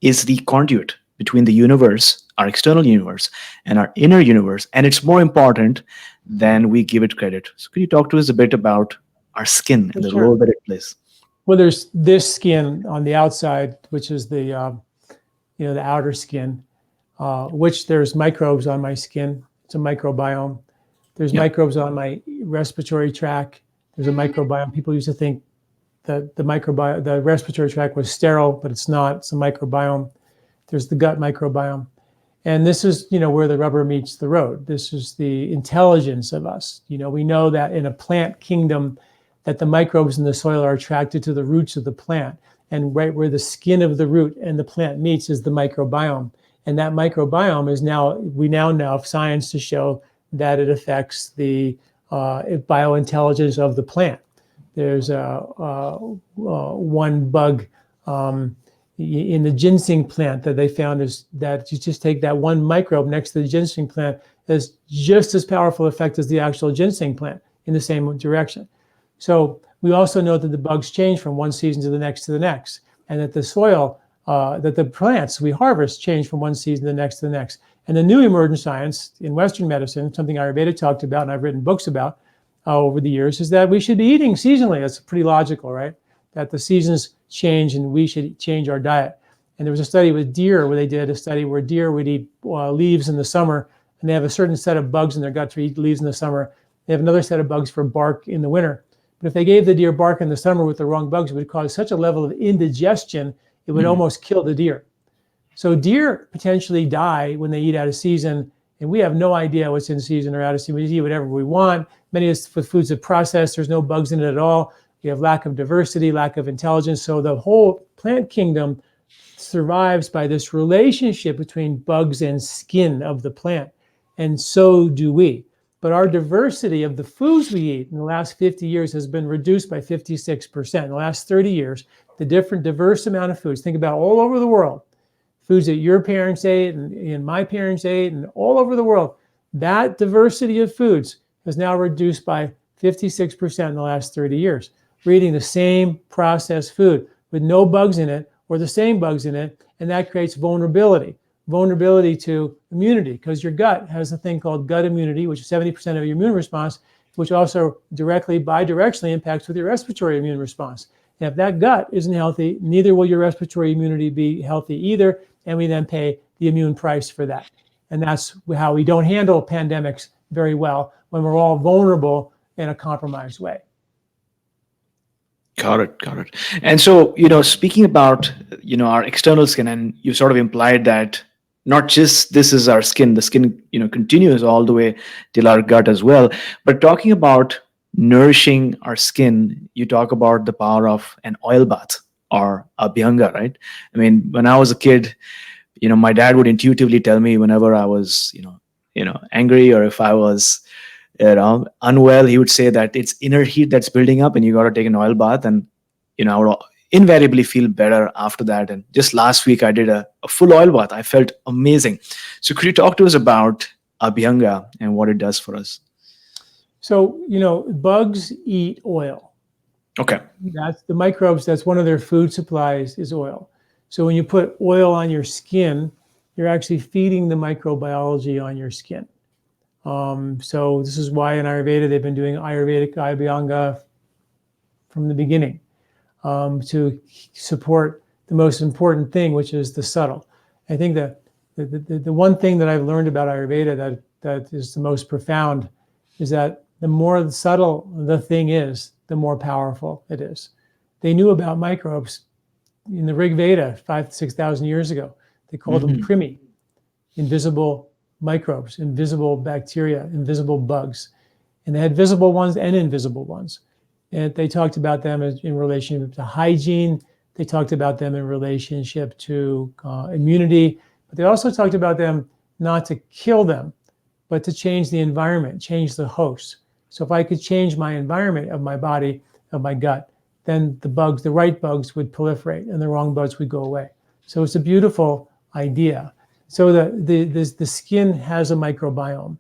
is the conduit between the universe, our external universe, and our inner universe. And it's more important than we give it credit. So, could you talk to us a bit about our skin and the Sure. role that it plays? Well, there's this skin on the outside, which is the the outer skin, which there's microbes on my skin. It's a microbiome. There's Yeah. microbes on my respiratory tract. There's a microbiome. People used to think that the respiratory tract was sterile, but it's not. It's a microbiome. There's the gut microbiome. And this is, where the rubber meets the road. This is the intelligence of us. We know that in a plant kingdom, that the microbes in the soil are attracted to the roots of the plant. And right where the skin of the root and the plant meets is the microbiome. And that microbiome is we now know science to show that it affects the biointelligence of the plant. There's one bug in the ginseng plant that they found is that you just take that one microbe next to the ginseng plant has just as powerful effect as the actual ginseng plant in the same direction. So we also know that the bugs change from one season to the next, and that the soil, that the plants we harvest change from one season to the next. And the new emergent science in Western medicine, something Ayurveda talked about and I've written books about over the years, is that we should be eating seasonally. That's pretty logical, right? That the seasons change and we should change our diet. And there was a study with deer where they did a study where deer would eat leaves in the summer, and they have a certain set of bugs in their gut to eat leaves in the summer. They have another set of bugs for bark in the winter. But if they gave the deer bark in the summer with the wrong bugs, it would cause such a level of indigestion, it would almost kill the deer. So deer potentially die when they eat out of season, and we have no idea what's in season or out of season. We eat whatever we want. Many of the foods are processed. There's no bugs in it at all. We have lack of diversity, lack of intelligence. So the whole plant kingdom survives by this relationship between bugs and skin of the plant. And so do we. But our diversity of the foods we eat in the last 50 years has been reduced by 56%. In the last 30 years, the different diverse amount of foods, think about all over the world, foods that your parents ate and my parents ate and all over the world, that diversity of foods has now reduced by 56% in the last 30 years. We're eating the same processed food with no bugs in it or the same bugs in it, and that creates vulnerability to immunity, because your gut has a thing called gut immunity, which is 70% of your immune response, which also bidirectionally impacts with your respiratory immune response. And if that gut isn't healthy, neither will your respiratory immunity be healthy either, and we then pay the immune price for that. And that's how we don't handle pandemics very well, when we're all vulnerable in a compromised way. Got it. And so, speaking about, our external skin, and you sort of implied that not just this is our skin, the skin, continues all the way till our gut as well. But talking about nourishing our skin, you talk about the power of an oil bath or abhyanga, right? I mean, when I was a kid, my dad would intuitively tell me whenever I was, angry, or if I was, unwell, he would say that it's inner heat that's building up and you got to take an oil bath. And, I would invariably feel better after that. And just last week, I did a full oil bath. I felt amazing. So could you talk to us about abhyanga and what it does for us? So, bugs eat oil. Okay. That's the microbes. That's one of their food supplies is oil. So when you put oil on your skin, you're actually feeding the microbiology on your skin. So this is why in Ayurveda, they've been doing Ayurvedic abhyanga from the beginning, to support the most important thing, which is the subtle. I think that the one thing that I've learned about Ayurveda that is the most profound is that the more subtle the thing is, the more powerful it is. They knew about microbes in the Rig Veda 5,000 to 6,000 years ago. They called them krimi, invisible microbes, invisible bacteria, invisible bugs. And they had visible ones and invisible ones. And they talked about them in relationship to hygiene. They talked about them in relationship to immunity. But they also talked about them not to kill them, but to change the environment, change the host. So if I could change my environment of my body, of my gut, then the bugs, the right bugs would proliferate and the wrong bugs would go away. So it's a beautiful idea. So the skin has a microbiome,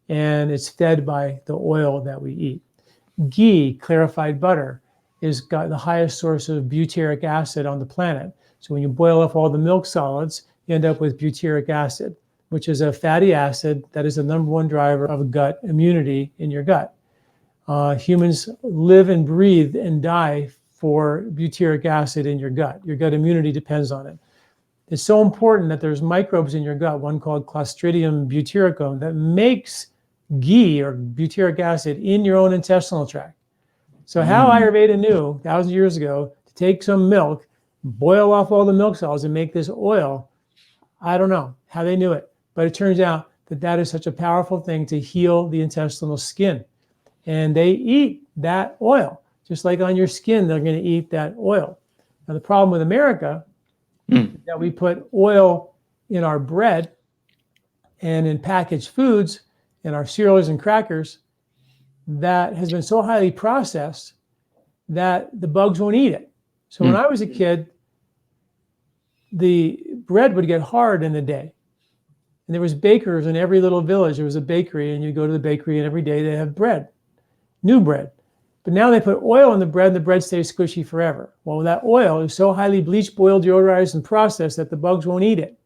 and it's fed by the oil that we eat. Ghee, clarified butter, is got the highest source of butyric acid on the planet. So when you boil off all the milk solids, you end up with butyric acid, which is a fatty acid that is the number one driver of gut immunity in your gut. Humans live and breathe and die for butyric acid in your gut. Your gut immunity depends on it. It's so important that there's microbes in your gut, one called Clostridium butyricum, that makes ghee or butyric acid in your own intestinal tract. So how Ayurveda knew 1,000 years ago to take some milk, boil off all the milk solids and make this oil, I don't know how they knew it, but it turns out that that is such a powerful thing to heal the intestinal skin. And they eat that oil, just like on your skin, they're going to eat that oil. Now, the problem with America is that we put oil in our bread and in packaged foods, in our cereals and crackers, that has been so highly processed that the bugs won't eat it. So when I was a kid, the bread would get hard in the day. And there was bakers in every little village. There was a bakery, and you go to the bakery, and every day they have bread, new bread. But now they put oil in the bread, and the bread stays squishy forever. Well, that oil is so highly bleached, boiled, deodorized, and processed that the bugs won't eat it.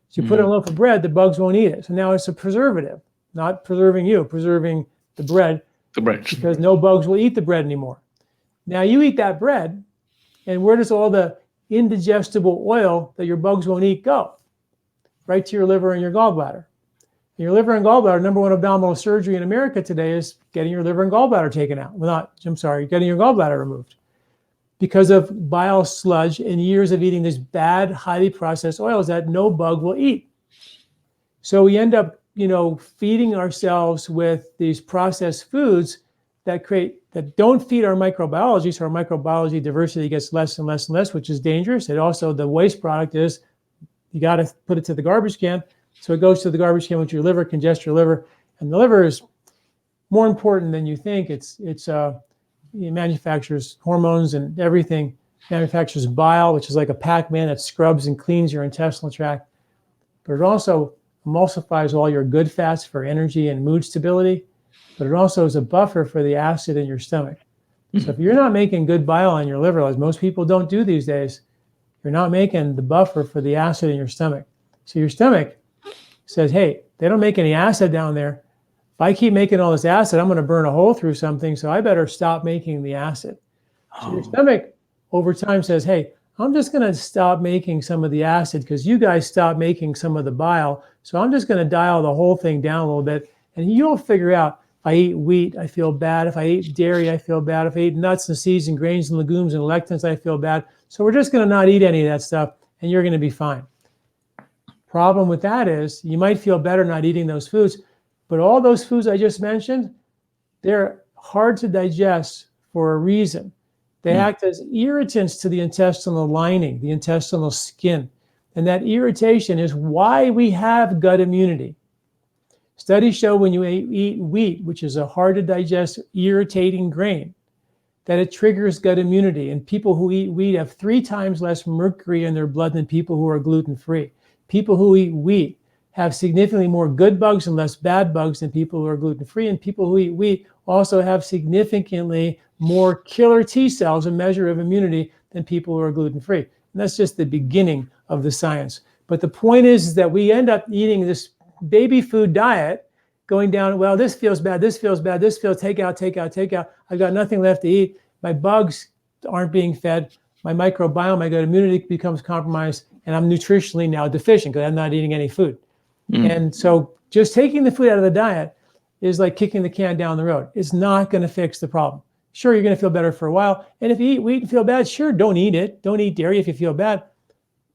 So you put it on a loaf of bread, the bugs won't eat it. So now it's a preservative, not preserving you, preserving the bread. The bread. Because no bugs will eat the bread anymore. Now you eat that bread, and where does all the indigestible oil that your bugs won't eat go? Right to your liver and your gallbladder. And your liver and gallbladder, number one abdominal surgery in America today is getting your liver and gallbladder taken out. Getting your gallbladder removed. Because of bile sludge and years of eating these bad, highly processed oils that no bug will eat. So we end up, feeding ourselves with these processed foods that don't feed our microbiology. So our microbiology diversity gets less and less and less, which is dangerous. And also the waste product is you got to put it to the garbage can. So it goes to the garbage can with your liver, congest your liver. And the liver is more important than you think. It manufactures hormones and everything. Manufactures bile, which is like a Pac-Man that scrubs and cleans your intestinal tract. But it also emulsifies all your good fats for energy and mood stability. But it also is a buffer for the acid in your stomach. So if you're not making good bile in your liver, as most people don't do these days, you're not making the buffer for the acid in your stomach. So your stomach says, hey, they don't make any acid down there. If I keep making all this acid, I'm going to burn a hole through something, so I better stop making the acid. So your stomach over time says, hey, I'm just going to stop making some of the acid because you guys stopped making some of the bile. So I'm just going to dial the whole thing down a little bit. And you'll figure out, if I eat wheat, I feel bad. If I eat dairy, I feel bad. If I eat nuts and seeds and grains and legumes and lectins, I feel bad. So we're just going to not eat any of that stuff, and you're going to be fine. Problem with that is you might feel better not eating those foods, but all those foods I just mentioned, they're hard to digest for a reason. They act as irritants to the intestinal lining, the intestinal skin. And that irritation is why we have gut immunity. Studies show when you eat wheat, which is a hard to digest, irritating grain, that it triggers gut immunity. And people who eat wheat have 3 times less mercury in their blood than people who are gluten-free. People who eat wheat have significantly more good bugs and less bad bugs than people who are gluten-free. And people who eat wheat also have significantly more killer T cells, a measure of immunity, than people who are gluten-free. And that's just the beginning of the science. But the point is that we end up eating this baby food diet, going down, well, this feels bad, this feels bad, this feels take out. I've got nothing left to eat. My bugs aren't being fed. My microbiome, my gut immunity becomes compromised, and I'm nutritionally now deficient because I'm not eating any food. And so just taking the food out of the diet is like kicking the can down the road. It's not going to fix the problem. Sure, you're going to feel better for a while. And if you eat wheat and feel bad, sure, don't eat it. Don't eat dairy if you feel bad,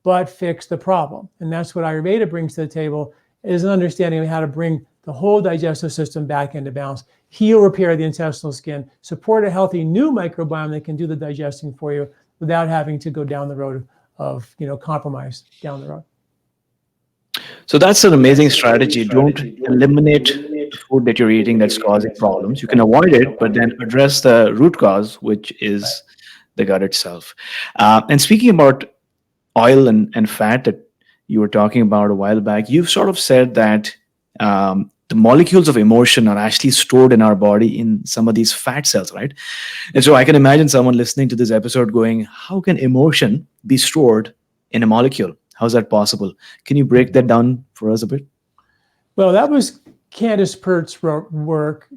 but fix the problem. And that's what Ayurveda brings to the table, is an understanding of how to bring the whole digestive system back into balance, heal, repair the intestinal skin, support a healthy new microbiome that can do the digesting for you without having to go down the road of, compromise down the road. So that's an amazing strategy. Don't eliminate the food that you're eating that's causing problems. You can avoid it, but then address the root cause, which is the gut itself. And speaking about oil and fat, that you were talking about a while back, you've sort of said that the molecules of emotion are actually stored in our body in some of these fat cells, right? And so I can imagine someone listening to this episode going, how can emotion be stored in a molecule? How's that possible? Can you break that down for us a bit? Well, that was Candace Pert's work.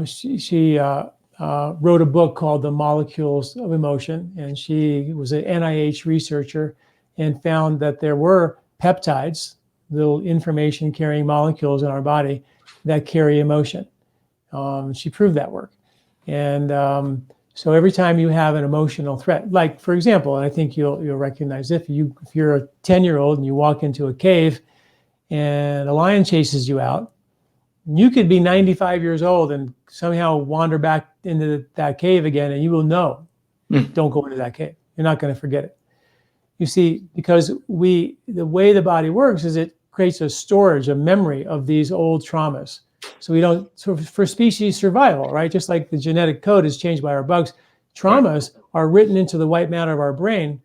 She wrote a book called The Molecules of Emotion, and she was an NIH researcher and found that there were peptides, little information-carrying molecules in our body that carry emotion. She proved that work. And so every time you have an emotional threat, like for example, and I think you'll recognize if you're a 10-year-old and you walk into a cave and a lion chases you out, you could be 95 years old and somehow wander back into that cave again, and you will know, don't go into that cave. You're not going to forget it. You see, because the way the body works is it creates a storage, a memory of these old traumas. So we don't, so for species survival, right? Just like the genetic code is changed by our bugs, traumas are written into the white matter of our brain,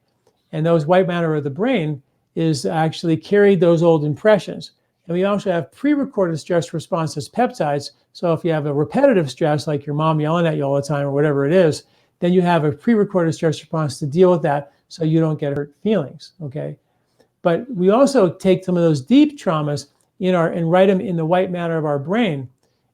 and those white matter of the brain is actually carried those old impressions. And we also have pre-recorded stress responses peptides. So if you have a repetitive stress, like your mom yelling at you all the time or whatever it is, then you have a pre-recorded stress response to deal with that so you don't get hurt feelings, okay? But we also take some of those deep traumas and write them in the white matter of our brain.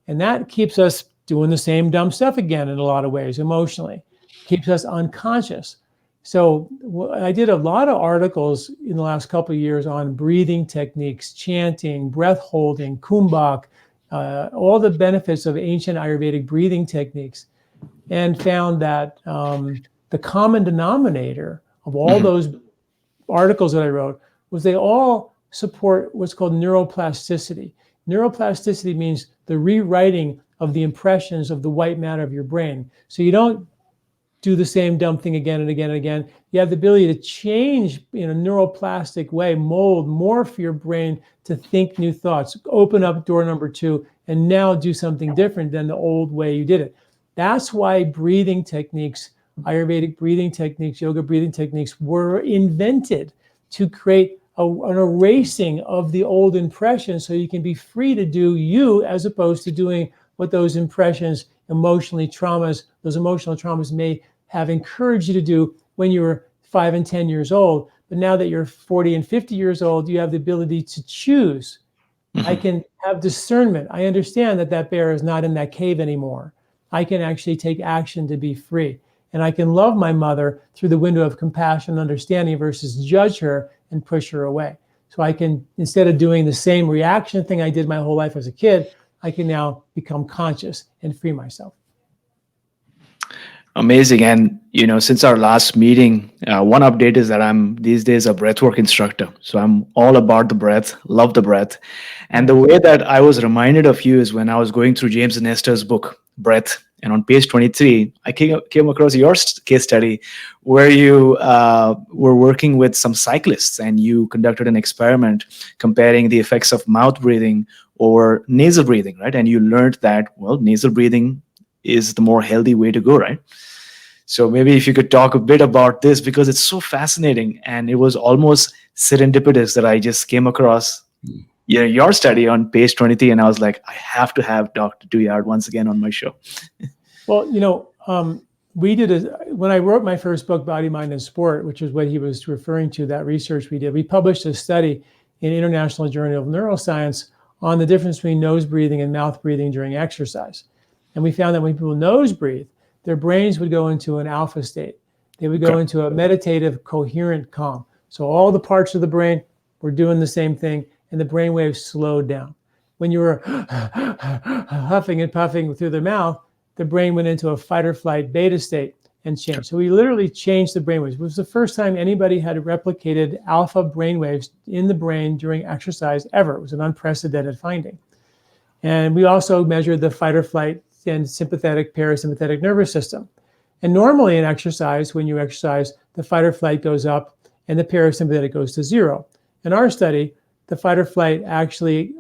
And that keeps us doing the same dumb stuff again in a lot of ways, emotionally. Keeps us unconscious. So I did a lot of articles in the last couple of years on breathing techniques, chanting, breath holding, kumbhak, all the benefits of ancient Ayurvedic breathing techniques, and found that the common denominator of all those articles that I wrote was they all support what's called neuroplasticity. Neuroplasticity means the rewriting of the impressions of the white matter of your brain. So you don't do the same dumb thing again and again and again. You have the ability to change in a neuroplastic way, mold, morph your brain to think new thoughts, open up door number 2, and now do something different than the old way you did it. That's why breathing techniques, Ayurvedic breathing techniques, yoga breathing techniques were invented to create an erasing of the old impressions so you can be free to do you as opposed to doing what those impressions, those emotional traumas may have encouraged you to do when you were 5 and 10 years old. But now that you're 40 and 50 years old, you have the ability to choose. I can have discernment. I understand that bear is not in that cave anymore. I can actually take action to be free. And I can love my mother through the window of compassion and understanding versus judge her and push her away. So I can, instead of doing the same reaction thing I did my whole life as a kid, I can now become conscious and free myself. Amazing. And, since our last meeting, one update is that I'm these days a breathwork instructor. So I'm all about the breath, love the breath. And the way that I was reminded of you is when I was going through James Nestor's book, Breath. And on page 23, I came across your case study where you were working with some cyclists and you conducted an experiment comparing the effects of mouth breathing or nasal breathing, right? And you learned that, well, nasal breathing is the more healthy way to go, right? So maybe if you could talk a bit about this, because it's so fascinating and it was almost serendipitous that I just came across your study on page 23 and I was like, I have to have Dr. Douillard once again on my show. Well, when I wrote my first book, Body, Mind, and Sport, which is what he was referring to, that research we did, we published a study in International Journal of Neuroscience on the difference between nose breathing and mouth breathing during exercise. And we found that when people nose breathe, their brains would go into an alpha state. They would go into a meditative, coherent calm. So all the parts of the brain were doing the same thing, and the brain waves slowed down. When you were huffing and puffing through the mouth, the brain went into a fight or flight beta state and changed. So we literally changed the brain waves. It was the first time anybody had replicated alpha brain waves in the brain during exercise ever. It was an unprecedented finding. And we also measured the fight or flight and sympathetic, parasympathetic nervous system. And normally in exercise, when you exercise, the fight or flight goes up and the parasympathetic goes to 0. In our study, the fight or flight actually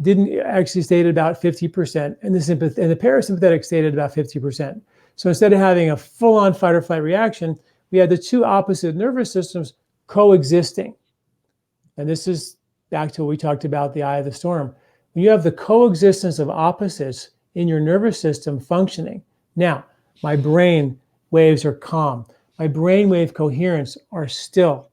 stayed at about 50%, and the parasympathetic stayed at about 50%. So instead of having a full-on fight or flight reaction, we had the two opposite nervous systems coexisting. And this is back to what we talked about, the eye of the storm. When you have the coexistence of opposites in your nervous system functioning. Now, my brain waves are calm. My brainwave coherence are still.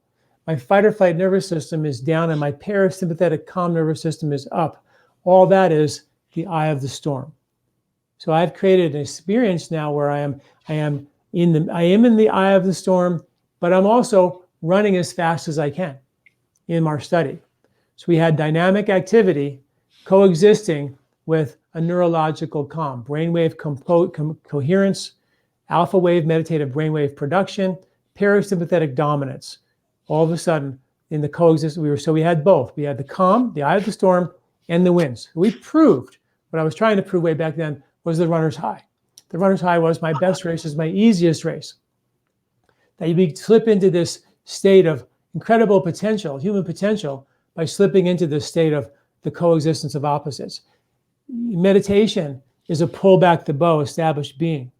My fight or flight nervous system is down and my parasympathetic calm nervous system is up. All that is the eye of the storm. So I've created an experience now where I am in the eye of the storm, but I'm also running as fast as I can in our study. So we had dynamic activity coexisting with a neurological calm, brainwave coherence, alpha wave meditative brainwave production, parasympathetic dominance. All of a sudden, in the coexistence, we had both. We had the calm, the eye of the storm, and the winds. We proved what I was trying to prove way back then was the runner's high. The runner's high was my best race, is my easiest race. That you slip into this state of incredible potential, human potential, by slipping into this state of the coexistence of opposites. Meditation is a pull back the bow, established being.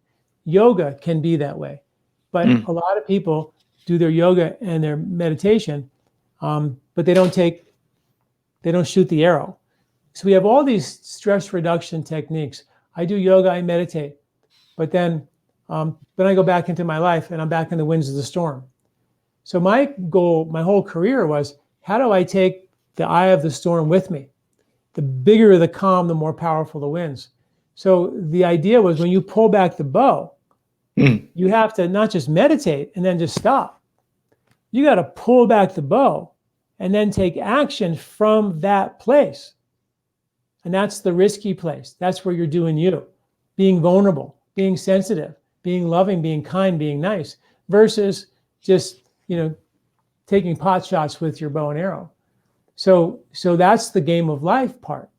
Yoga can be that way. But a lot of people do their yoga and their meditation, but they don't shoot the arrow. So we have all these stress reduction techniques. I do yoga, I meditate, but then I go back into my life and I'm back in the winds of the storm. So my goal, my whole career was, how do I take the eye of the storm with me? The bigger the calm, the more powerful the winds. So the idea was, when you pull back the bow, you have to not just meditate and then just stop. You got to pull back the bow and then take action from that place. And that's the risky place. That's where you're doing you, being vulnerable, being sensitive, being loving, being kind, being nice, versus just, taking pot shots with your bow and arrow. So that's the game of life part,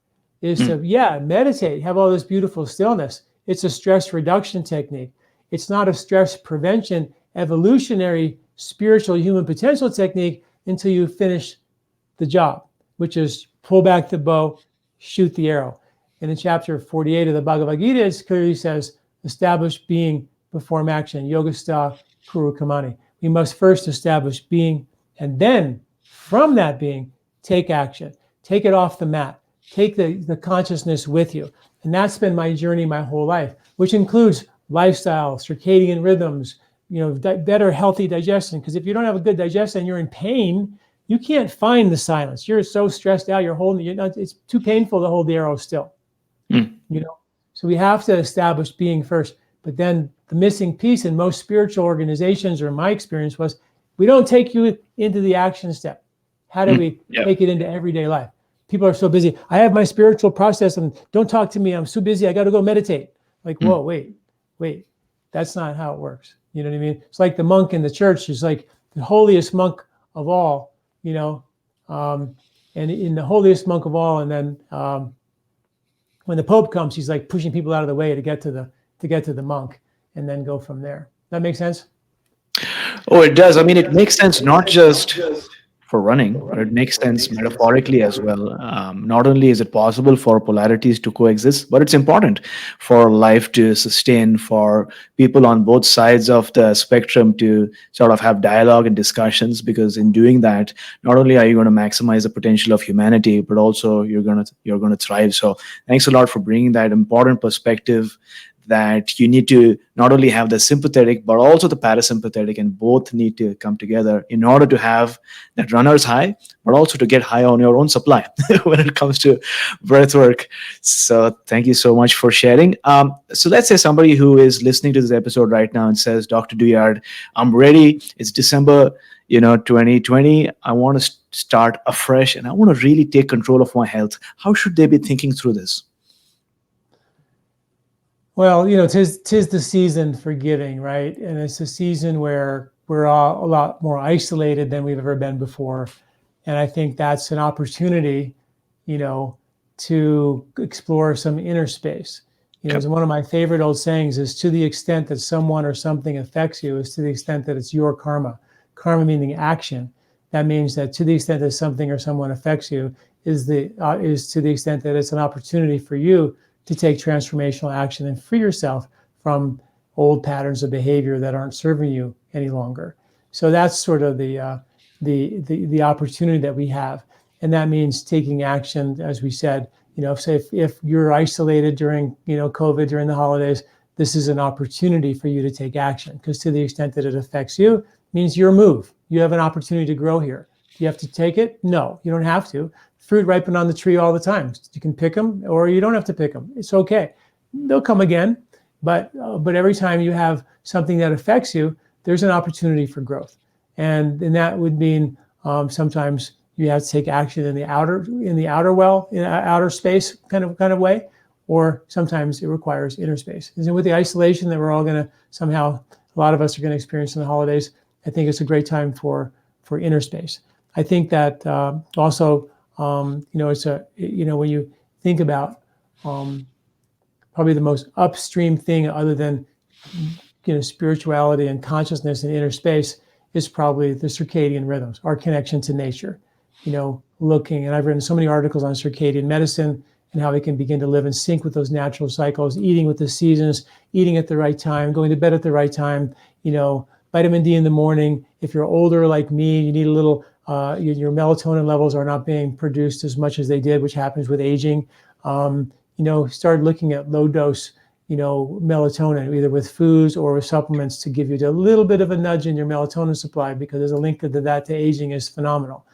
is to, meditate, have all this beautiful stillness. It's a stress reduction technique. It's not a stress prevention, evolutionary, spiritual human potential technique until you finish the job, which is pull back the bow, shoot the arrow. And in chapter 48 of the Bhagavad Gita, it clearly says, establish being, perform action, yogastha kuru kamani. We must first establish being, and then from that being, take action. Take it off the mat. Take the consciousness with you. And that's been my journey my whole life, which includes lifestyle, circadian rhythms, better healthy digestion. Because if you don't have a good digestion and you're in pain, you can't find the silence. You're so stressed out, it's too painful to hold the arrow still. So we have to establish being first. But then the missing piece in most spiritual organizations, or my experience, was we don't take you into the action step. How do we take it into everyday life? People are so busy. I have my spiritual process and don't talk to me. I'm so busy. I got to go meditate. Like, whoa, wait. That's not how it works. You know what I mean? It's like the monk in the church is like the holiest monk of all, and in the holiest monk of all. And then when the Pope comes, he's like pushing people out of the way to get to the monk, and then go from there. That makes sense? Oh, it does. I mean, it makes sense not just for running, but it makes sense metaphorically as well. Not only is it possible for polarities to coexist, but it's important for life to sustain, for people on both sides of the spectrum to sort of have dialogue and discussions, because in doing that, not only are you going to maximize the potential of humanity, but also you're going to thrive. So thanks a lot for bringing that important perspective, that you need to not only have the sympathetic, but also the parasympathetic, and both need to come together in order to have that runner's high, but also to get high on your own supply when it comes to breath work. So thank you so much for sharing. So let's say somebody who is listening to this episode right now and says, Dr. Douillard, I'm ready. It's December 2020. I want to start afresh and I want to really take control of my health. How should they be thinking through this? Well, tis the season for giving, right? And it's a season where we're all a lot more isolated than we've ever been before. And I think that's an opportunity, to explore some inner space. As one of my favorite old sayings is, to the extent that someone or something affects you is to the extent that it's your karma. Karma meaning action. That means that to the extent that something or someone affects you is to the extent that it's an opportunity for you to take transformational action and free yourself from old patterns of behavior that aren't serving you any longer. So that's sort of the the opportunity that we have. And that means taking action, as we said. Say if you're isolated during, COVID, during the holidays, this is an opportunity for you to take action, because to the extent that it affects you, means your move. You have an opportunity to grow here. Do you have to take it? No, you don't have to. Fruit ripen on the tree all the time. You can pick them, or you don't have to pick them. It's okay. They'll come again. But every time you have something that affects you, there's an opportunity for growth. And that would mean sometimes you have to take action in the outer space kind of way, or sometimes it requires inner space. And with the isolation that we're all going to somehow, a lot of us are going to experience in the holidays, I think it's a great time for inner space. I think that also, it's when you think about probably the most upstream thing other than spirituality and consciousness and inner space is probably the circadian rhythms, our connection to nature. Looking, and I've written so many articles on circadian medicine and how we can begin to live in sync with those natural cycles, eating with the seasons, eating at the right time, going to bed at the right time, vitamin D in the morning. If you're older like me, you need a little, your melatonin levels are not being produced as much as they did, which happens with aging. Start looking at low dose, melatonin, either with foods or with supplements, to give you a little bit of a nudge in your melatonin supply, because there's a link to that to aging is phenomenal.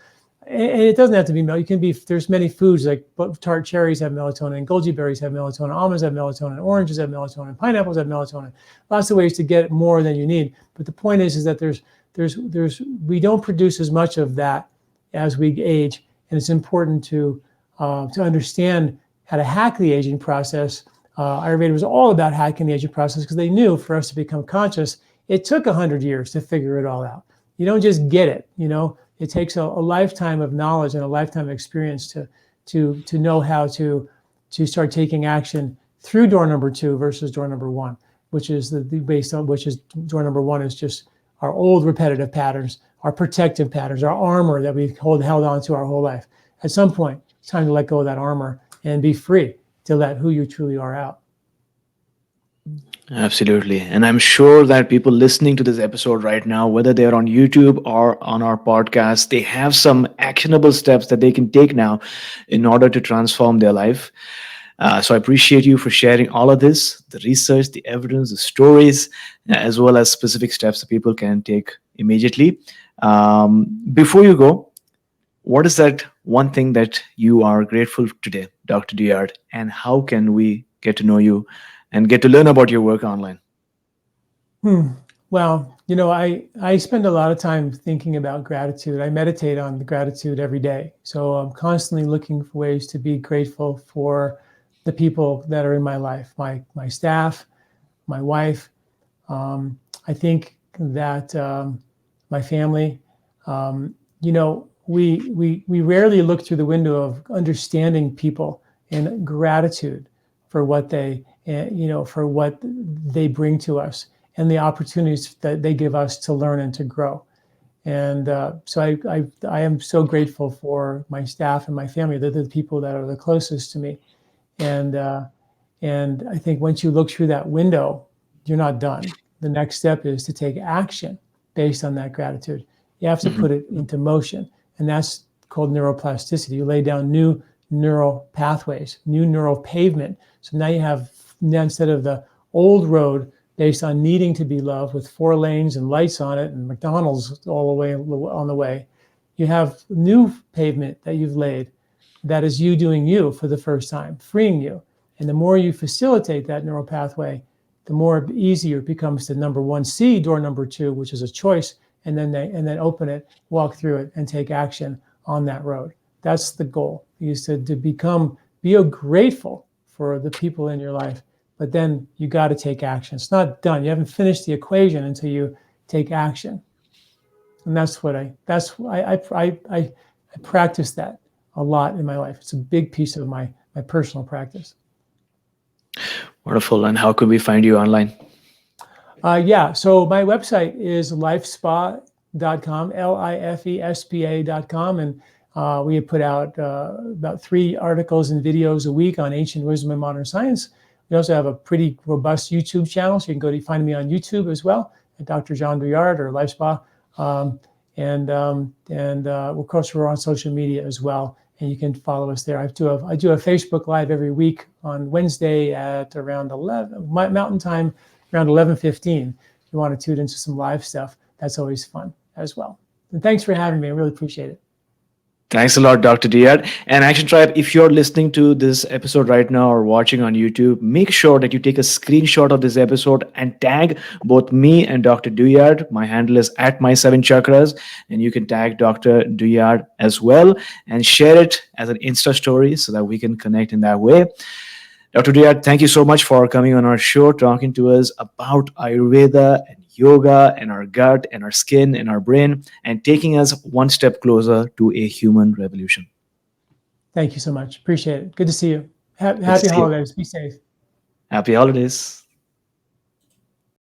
And it doesn't have to be there's many foods like tart cherries have melatonin, goji berries have melatonin, almonds have melatonin, oranges have melatonin, pineapples have melatonin. Lots of ways to get more than you need. But the point is that we don't produce as much of that as we age, and it's important to understand how to hack the aging process. Ayurveda was all about hacking the aging process, because they knew for us to become conscious, it took 100 years to figure it all out. You don't just get it, It takes a lifetime of knowledge and a lifetime of experience to know how to start taking action through door number 2 versus door number 1, which is door number 1 is just our old repetitive patterns, our protective patterns, our armor that we've held on to our whole life. At some point, it's time to let go of that armor and be free to let who you truly are out. Absolutely. And I'm sure that people listening to this episode right now, whether they're on YouTube or on our podcast, they have some actionable steps that they can take now in order to transform their life. So I appreciate you for sharing all of this, the research, the evidence, the stories, as well as specific steps that people can take immediately. Before you go, what is that one thing that you are grateful today, Dr. Douillard, and how can we get to know you and get to learn about your work online? Well, I spend a lot of time thinking about gratitude. I meditate on the gratitude every day. So I'm constantly looking for ways to be grateful for the people that are in my life, my staff, my wife. I think that my family, we rarely look through the window of understanding people and gratitude for what they bring to us and the opportunities that they give us to learn and to grow. And so I am so grateful for my staff and my family. They're the people that are the closest to me. And I think once you look through that window, you're not done. The next step is to take action based on that gratitude. You have to put it into motion. And that's called neuroplasticity. You lay down new neural pathways, new neural pavement. So now you have, instead of the old road based on needing to be loved with 4 lanes and lights on it and McDonald's all the way on the way, you have new pavement that you've laid that is you doing you for the first time, freeing you. And the more you facilitate that neural pathway, the more easier it becomes to number 1C, door number 2, which is a choice, and then open it, walk through it, and take action on that road. That's the goal, is to be grateful for the people in your life, but then you got to take action. It's not done. You haven't finished the equation until you take action. And that's what I practice that a lot in my life. It's a big piece of my personal practice. Wonderful. And how could we find you online? So my website is lifespa.com, lifespa.com. And we have put out about 3 articles and videos a week on ancient wisdom and modern science. We also have a pretty robust YouTube channel, so you can find me on YouTube as well, at Dr. John Douillard or LifeSpa. and of course we're on social media as well, and you can follow us there. I do a Facebook Live every week on Wednesday at around 11 Mountain Time, around 11:15. If you want to tune into some live stuff, that's always fun as well. And thanks for having me. I really appreciate it. Thanks a lot, Dr. Douillard. And Action Tribe, if you're listening to this episode right now or watching on YouTube, make sure that you take a screenshot of this episode and tag both me and Dr. Douillard. My handle is at My Seven Chakras, and you can tag Dr. Douillard as well and share it as an Insta story so that we can connect in that way. Dr. Douillard, thank you so much for coming on our show, talking to us about Ayurveda and yoga and our gut and our skin and our brain, and taking us one step closer to a human revolution. Thank you so much. Appreciate it. Good to see you. Happy holidays. Be safe. Happy holidays.